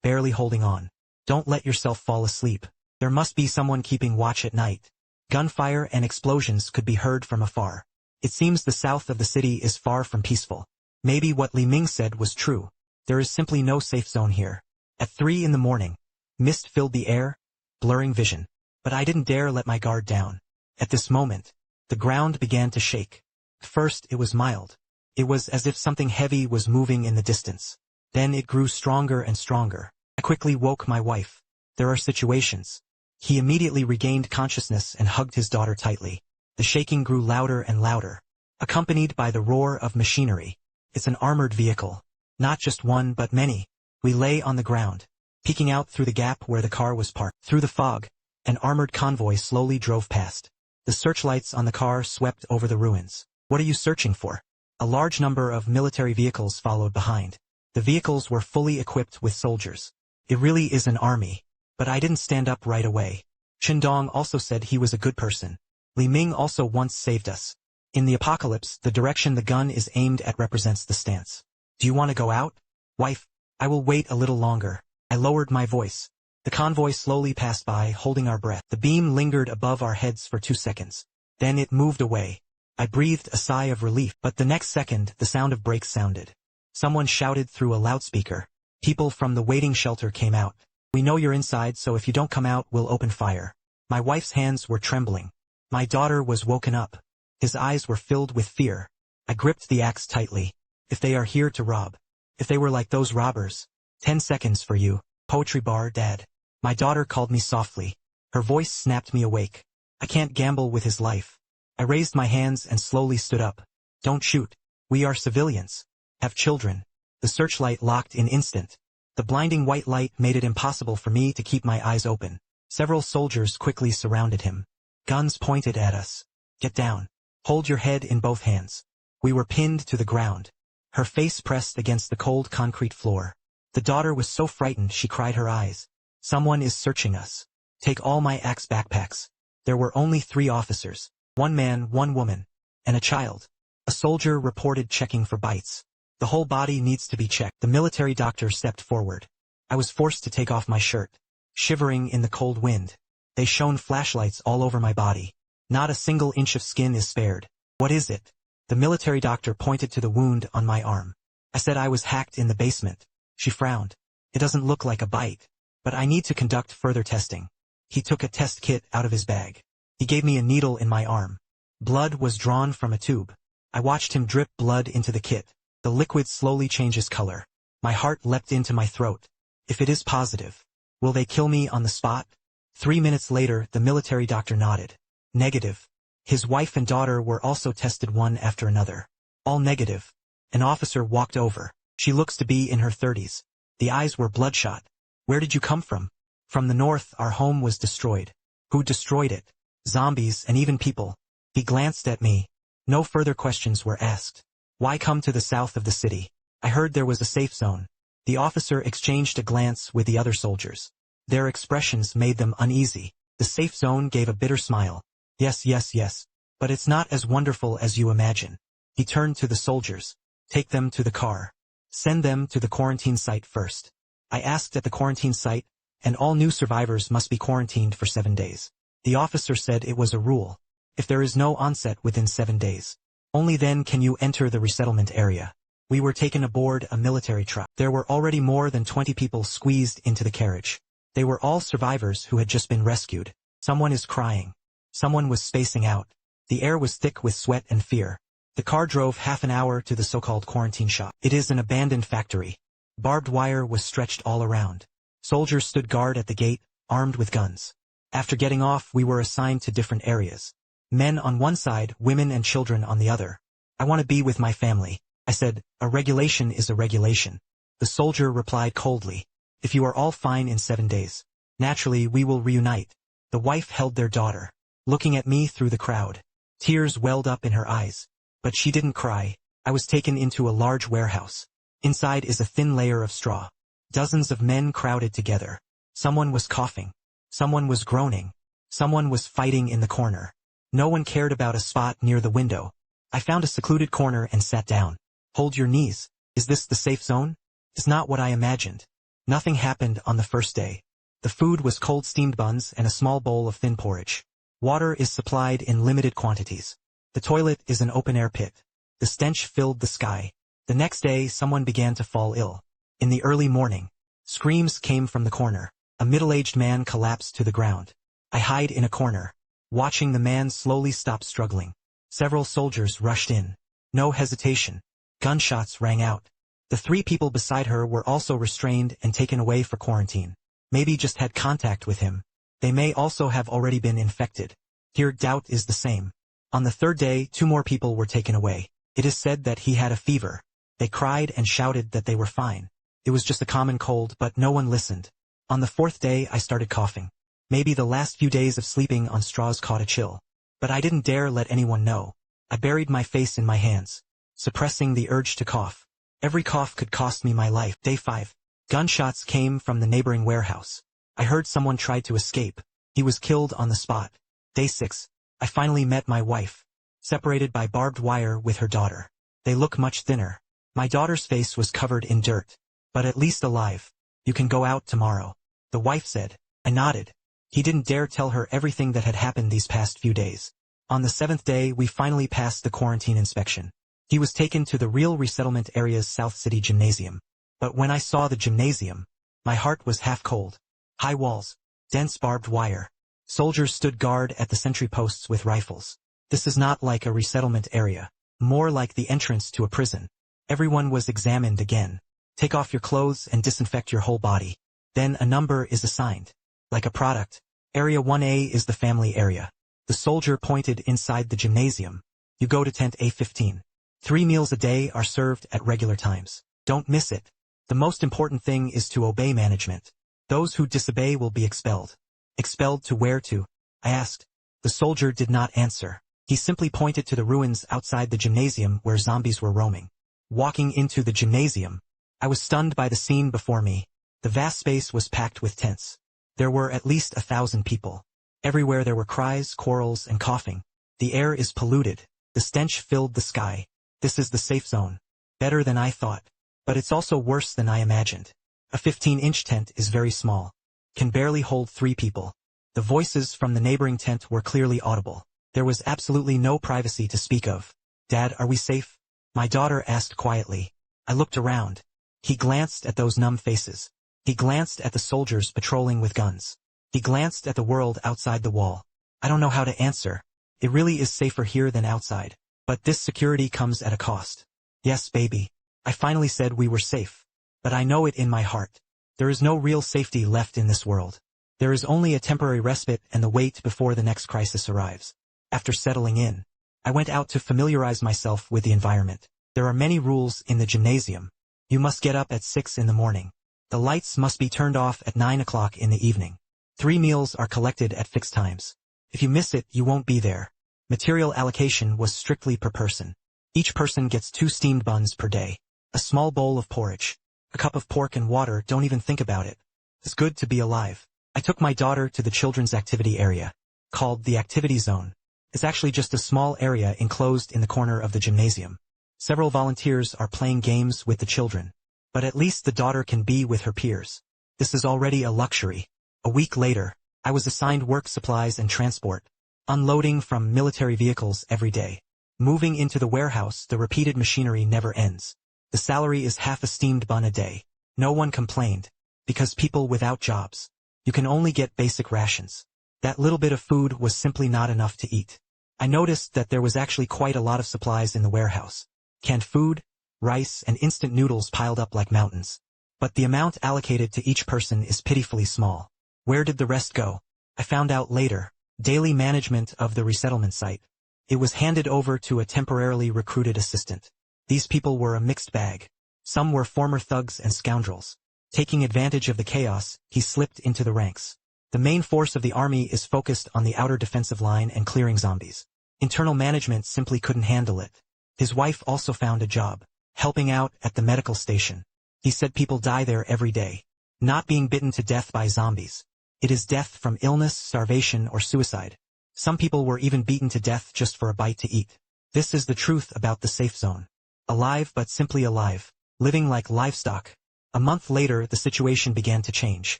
barely holding on. Don't let yourself fall asleep. There must be someone keeping watch at night. Gunfire and explosions could be heard from afar. It seems the south of the city is far from peaceful. Maybe what Li Ming said was true. There is simply no safe zone here. At 3 in the morning, mist filled the air, blurring vision. But I didn't dare let my guard down. At this moment, the ground began to shake. First it was mild. It was as if something heavy was moving in the distance. Then it grew stronger and stronger. I quickly woke my wife. There are situations. He immediately regained consciousness and hugged his daughter tightly. The shaking grew louder and louder, accompanied by the roar of machinery. It's an armored vehicle. Not just one but many. We lay on the ground, peeking out through the gap where the car was parked. Through the fog, an armored convoy slowly drove past. The searchlights on the car swept over the ruins. What are you searching for? A large number of military vehicles followed behind. The vehicles were fully equipped with soldiers. It really is an army. But I didn't stand up right away. Qindong also said he was a good person. Li Ming also once saved us. In the apocalypse, the direction the gun is aimed at represents the stance. Do you want to go out? Wife, I will wait a little longer. I lowered my voice. The convoy slowly passed by, holding our breath. The beam lingered above our heads for 2 seconds. Then it moved away. I breathed a sigh of relief, but the next second the sound of brakes sounded. Someone shouted through a loudspeaker. People from the waiting shelter came out. We know you're inside, so if you don't come out, we'll open fire. My wife's hands were trembling. My daughter was woken up. His eyes were filled with fear. I gripped the axe tightly. If they are here to rob. If they were like those robbers. 10 seconds for you. Poetry bar, Dad. My daughter called me softly. Her voice snapped me awake. I can't gamble with his life. I raised my hands and slowly stood up. Don't shoot. We are civilians. Have children. The searchlight locked in instant. The blinding white light made it impossible for me to keep my eyes open. Several soldiers quickly surrounded him. Guns pointed at us. Get down. Hold your head in both hands. We were pinned to the ground. Her face pressed against the cold concrete floor. The daughter was so frightened she cried her eyes. Someone is searching us. Take all my axe backpacks. There were only 3 officers. 1 man, 1 woman, and a child. A soldier reported checking for bites. The whole body needs to be checked. The military doctor stepped forward. I was forced to take off my shirt, shivering in the cold wind. They shone flashlights all over my body. Not a single inch of skin is spared. What is it? The military doctor pointed to the wound on my arm. I said I was hacked in the basement. She frowned. It doesn't look like a bite. But I need to conduct further testing. He took a test kit out of his bag. He gave me a needle in my arm. Blood was drawn from a tube. I watched him drip blood into the kit. The liquid slowly changes color. My heart leapt into my throat. If it is positive, will they kill me on the spot? 3 minutes later, the military doctor nodded. Negative. His wife and daughter were also tested one after another. All negative. An officer walked over. She looks to be in her 30s. The eyes were bloodshot. Where did you come from? From the north, our home was destroyed. Who destroyed it? Zombies and even people. He glanced at me. No further questions were asked. Why come to the south of the city? I heard there was a safe zone. The officer exchanged a glance with the other soldiers. Their expressions made them uneasy. The safe zone gave a bitter smile. Yes, yes, yes. But it's not as wonderful as you imagine. He turned to the soldiers. Take them to the car. Send them to the quarantine site first. I asked at the quarantine site, and all new survivors must be quarantined for 7 days. The officer said it was a rule. If there is no onset within 7 days, only then can you enter the resettlement area. We were taken aboard a military truck. There were already more than 20 people squeezed into the carriage. They were all survivors who had just been rescued. Someone is crying. Someone was spacing out. The air was thick with sweat and fear. The car drove half an hour to the so-called quarantine shop. It is an abandoned factory. Barbed wire was stretched all around. Soldiers stood guard at the gate, armed with guns. After getting off, we were assigned to different areas. Men on one side, women and children on the other. I want to be with my family. I said, a regulation is a regulation. The soldier replied coldly, if you are all fine in 7 days, naturally we will reunite. The wife held their daughter, looking at me through the crowd. Tears welled up in her eyes. But she didn't cry. I was taken into a large warehouse. Inside is a thin layer of straw. Dozens of men crowded together. Someone was coughing. Someone was groaning. Someone was fighting in the corner. No one cared about a spot near the window. I found a secluded corner and sat down. Hold your knees. Is this the safe zone? It's not what I imagined. Nothing happened on the first day. The food was cold steamed buns and a small bowl of thin porridge. Water is supplied in limited quantities. The toilet is an open-air pit. The stench filled the sky. The next day, someone began to fall ill. In the early morning, screams came from the corner. A middle-aged man collapsed to the ground. I hid in a corner, watching the man slowly stop struggling. Several soldiers rushed in. No hesitation. Gunshots rang out. The 3 people beside her were also restrained and taken away for quarantine. Maybe just had contact with him. They may also have already been infected. Here doubt is the same. On the 3rd day, 2 more people were taken away. It is said that he had a fever. They cried and shouted that they were fine. It was just a common cold, but no one listened. On the 4th day, I started coughing. Maybe the last few days of sleeping on straws caught a chill. But I didn't dare let anyone know. I buried my face in my hands, suppressing the urge to cough. Every cough could cost me my life. Day 5. Gunshots came from the neighboring warehouse. I heard someone tried to escape. He was killed on the spot. Day 6. I finally met my wife, separated by barbed wire with her daughter. They look much thinner. My daughter's face was covered in dirt, but at least alive. You can go out tomorrow, the wife said. I nodded. He didn't dare tell her everything that had happened these past few days. On the 7th day, we finally passed the quarantine inspection. He was taken to the real resettlement area's South City gymnasium. But when I saw the gymnasium, my heart was half cold. High walls, dense barbed wire. Soldiers stood guard at the sentry posts with rifles. This is not like a resettlement area, more like the entrance to a prison. Everyone was examined again. Take off your clothes and disinfect your whole body. Then a number is assigned. Like a product. Area 1A is the family area. The soldier pointed inside the gymnasium. You go to tent A15. 3 meals a day are served at regular times. Don't miss it. The most important thing is to obey management. Those who disobey will be expelled. Expelled to where to? I asked. The soldier did not answer. He simply pointed to the ruins outside the gymnasium where zombies were roaming. Walking into the gymnasium, I was stunned by the scene before me. The vast space was packed with tents. There were at least 1,000 people. Everywhere there were cries, quarrels, and coughing. The air is polluted. The stench filled the sky. This is the safe zone. Better than I thought. But it's also worse than I imagined. A 15-inch tent is very small. Can barely hold 3 people. The voices from the neighboring tent were clearly audible. There was absolutely no privacy to speak of. Dad, are we safe? My daughter asked quietly. I looked around. He glanced at those numb faces. He glanced at the soldiers patrolling with guns. He glanced at the world outside the wall. I don't know how to answer. It really is safer here than outside. But this security comes at a cost. Yes, baby. I finally said we were safe. But I know it in my heart. There is no real safety left in this world. There is only a temporary respite and the wait before the next crisis arrives. After settling in, I went out to familiarize myself with the environment. There are many rules in the gymnasium. You must get up at 6 in the morning. The lights must be turned off at 9 o'clock in the evening. 3 meals are collected at fixed times. If you miss it, you won't be there. Material allocation was strictly per person. Each person gets 2 steamed buns per day. A small bowl of porridge. A cup of pork and water, don't even think about it. It's good to be alive. I took my daughter to the children's activity area, called the activity zone. It's actually just a small area enclosed in the corner of the gymnasium. Several volunteers are playing games with the children. But at least the daughter can be with her peers. This is already a luxury. A week later, I was assigned work supplies and transport, unloading from military vehicles every day. Moving into the warehouse, the repeated machinery never ends. The salary is half a steamed bun a day. No one complained, because people without jobs. You can only get basic rations. That little bit of food was simply not enough to eat. I noticed that there was actually quite a lot of supplies in the warehouse. Canned food, rice, and instant noodles piled up like mountains. But the amount allocated to each person is pitifully small. Where did the rest go? I found out later. Daily management of the resettlement site. It was handed over to a temporarily recruited assistant. These people were a mixed bag. Some were former thugs and scoundrels. Taking advantage of the chaos, he slipped into the ranks. The main force of the army is focused on the outer defensive line and clearing zombies. Internal management simply couldn't handle it. His wife also found a job, helping out at the medical station. He said people die there every day. Not being bitten to death by zombies. It is death from illness, starvation, or suicide. Some people were even beaten to death just for a bite to eat. This is the truth about the safe zone. Alive but simply alive. Living like livestock. A month later, the situation began to change.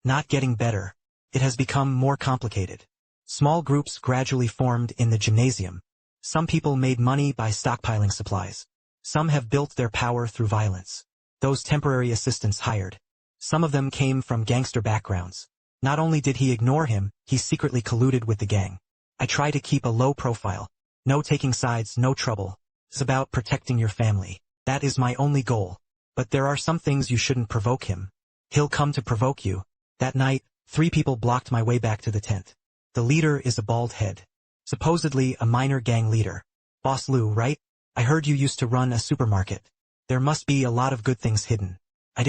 Not getting better. It has become more complicated. Small groups gradually formed in the gymnasium. Some people made money by stockpiling supplies. Some have built their power through violence. Those temporary assistants hired. Some of them came from gangster backgrounds. Not only did he ignore him, he secretly colluded with the gang. I try to keep a low profile. No taking sides, no trouble. It's about protecting your family. That is my only goal. But there are some things you shouldn't provoke him. He'll come to provoke you. That night, 3 people blocked my way back to the tent. The leader is a bald head. Supposedly a minor gang leader. Boss Lou, right? I heard you used to run a supermarket. There must be a lot of good things hidden. I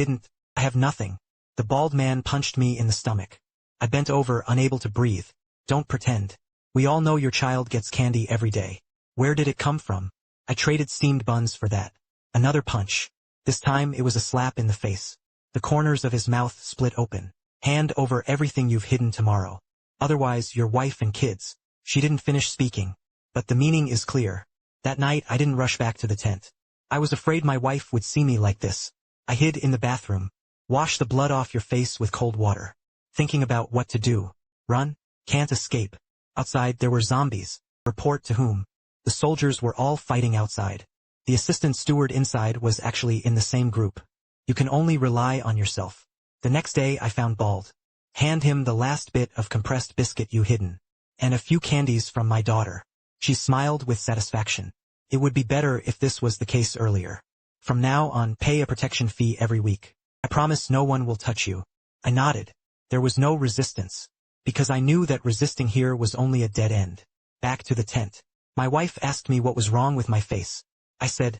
have nothing. The bald man punched me in the stomach. I bent over, unable to breathe. Don't pretend. We all know your child gets candy every day. Where did it come from? I traded steamed buns for that. Another punch. This time it was a slap in the face. The corners of his mouth split open. Hand over everything you've hidden tomorrow. Otherwise, your wife and kids. She didn't finish speaking. But the meaning is clear. That night I didn't rush back to the tent. I was afraid my wife would see me like this. I hid in the bathroom. Wash the blood off your face with cold water. Thinking about what to do. Run? Can't escape. Outside there were zombies. Report to whom? The soldiers were all fighting outside. The assistant steward inside was actually in the same group. You can only rely on yourself. The next day I found Bald. Hand him the last bit of compressed biscuit you hidden. And a few candies from my daughter. She smiled with satisfaction. It would be better if this was the case earlier. From now on, pay a protection fee every week. I promise no one will touch you. I nodded. There was no resistance. Because I knew that resisting here was only a dead end. Back to the tent. My wife asked me what was wrong with my face. I said,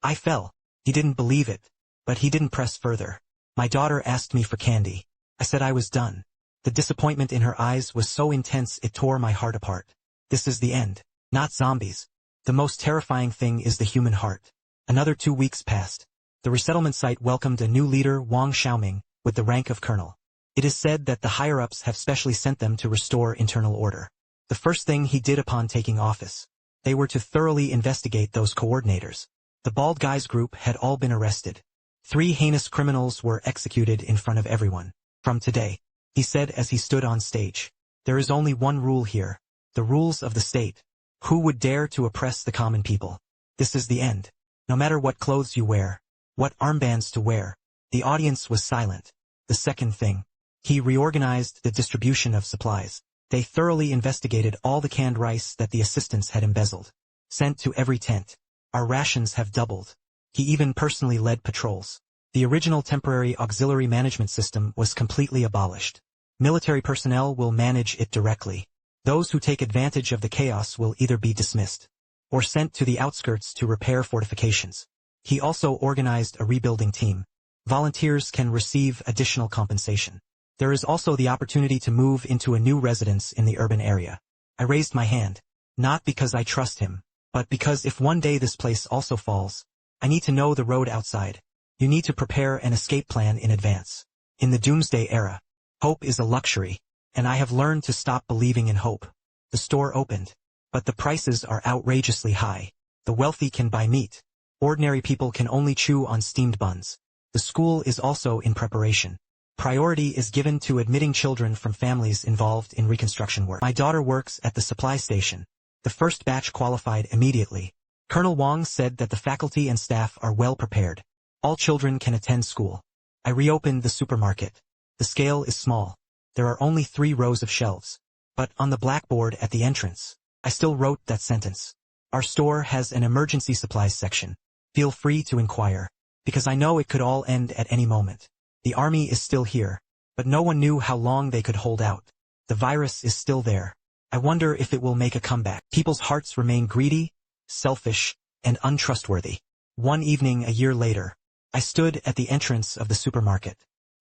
I fell. He didn't believe it. But he didn't press further. My daughter asked me for candy. I said I was done. The disappointment in her eyes was so intense it tore my heart apart. This is the end. Not zombies. The most terrifying thing is the human heart. Another 2 weeks passed. The resettlement site welcomed a new leader, Wang Xiaoming, with the rank of colonel. It is said that the higher-ups have specially sent them to restore internal order. The first thing he did upon taking office. They were to thoroughly investigate those coordinators. The bald guys group had all been arrested. 3 heinous criminals were executed in front of everyone. From today, he said as he stood on stage, there is only one rule here. The rules of the state. Who would dare to oppress the common people? This is the end. No matter what clothes you wear, what armbands to wear. The audience was silent. The second thing. He reorganized the distribution of supplies. They thoroughly investigated all the canned rice that the assistants had embezzled. Sent to every tent. Our rations have doubled. He even personally led patrols. The original temporary auxiliary management system was completely abolished. Military personnel will manage it directly. Those who take advantage of the chaos will either be dismissed or sent to the outskirts to repair fortifications. He also organized a rebuilding team. Volunteers can receive additional compensation. There is also the opportunity to move into a new residence in the urban area. I raised my hand, not because I trust him, but because if one day this place also falls, I need to know the road outside. You need to prepare an escape plan in advance. In the doomsday era, hope is a luxury, and I have learned to stop believing in hope. The store opened, but the prices are outrageously high. The wealthy can buy meat. Ordinary people can only chew on steamed buns. The school is also in preparation. Priority is given to admitting children from families involved in reconstruction work. My daughter works at the supply station. The first batch qualified immediately. Colonel Wong said that the faculty and staff are well prepared. All children can attend school. I reopened the supermarket. The scale is small. There are only 3 rows of shelves. But on the blackboard at the entrance, I still wrote that sentence. Our store has an emergency supplies section. Feel free to inquire. Because I know it could all end at any moment. The army is still here. But no one knew how long they could hold out. The virus is still there. I wonder if it will make a comeback. People's hearts remain greedy, selfish, and untrustworthy. One evening a year later, I stood at the entrance of the supermarket,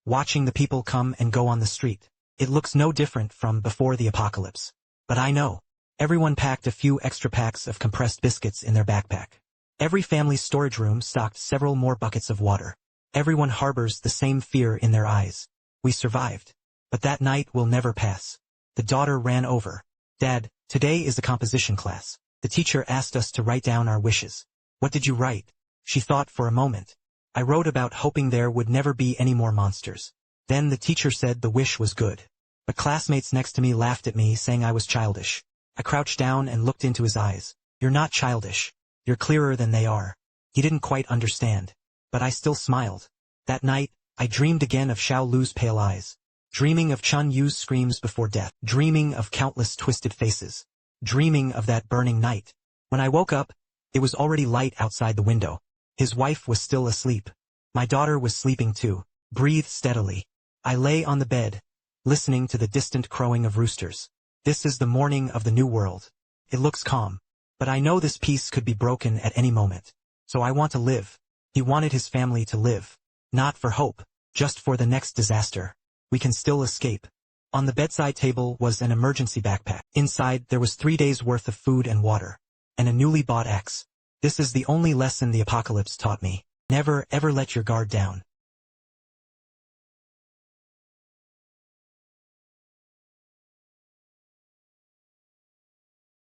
watching the people come and go on the street. It looks no different from before the apocalypse. But I know. Everyone packed a few extra packs of compressed biscuits in their backpack. Every family's storage room stocked several more buckets of water. Everyone harbors the same fear in their eyes. We survived. But that night will never pass. The daughter ran over. Dad, today is the composition class. The teacher asked us to write down our wishes. What did you write? She thought for a moment. I wrote about hoping there would never be any more monsters. Then the teacher said the wish was good. But classmates next to me laughed at me, saying I was childish. I crouched down and looked into his eyes. You're not childish. You're clearer than they are. He didn't quite understand. But I still smiled. That night, I dreamed again of Xiao Lu's pale eyes. Dreaming of Chun Yu's screams before death. Dreaming of countless twisted faces. Dreaming of that burning night. When I woke up, it was already light outside the window. His wife was still asleep. My daughter was sleeping too. Breathe steadily. I lay on the bed, listening to the distant crowing of roosters. This is the morning of the new world. It looks calm. But I know this peace could be broken at any moment. So I want to live. He wanted his family to live. Not for hope, just for the next disaster. We can still escape. On the bedside table was an emergency backpack. Inside, there was 3 days' worth of food and water. And a newly bought axe. This is the only lesson the apocalypse taught me. Never, ever let your guard down.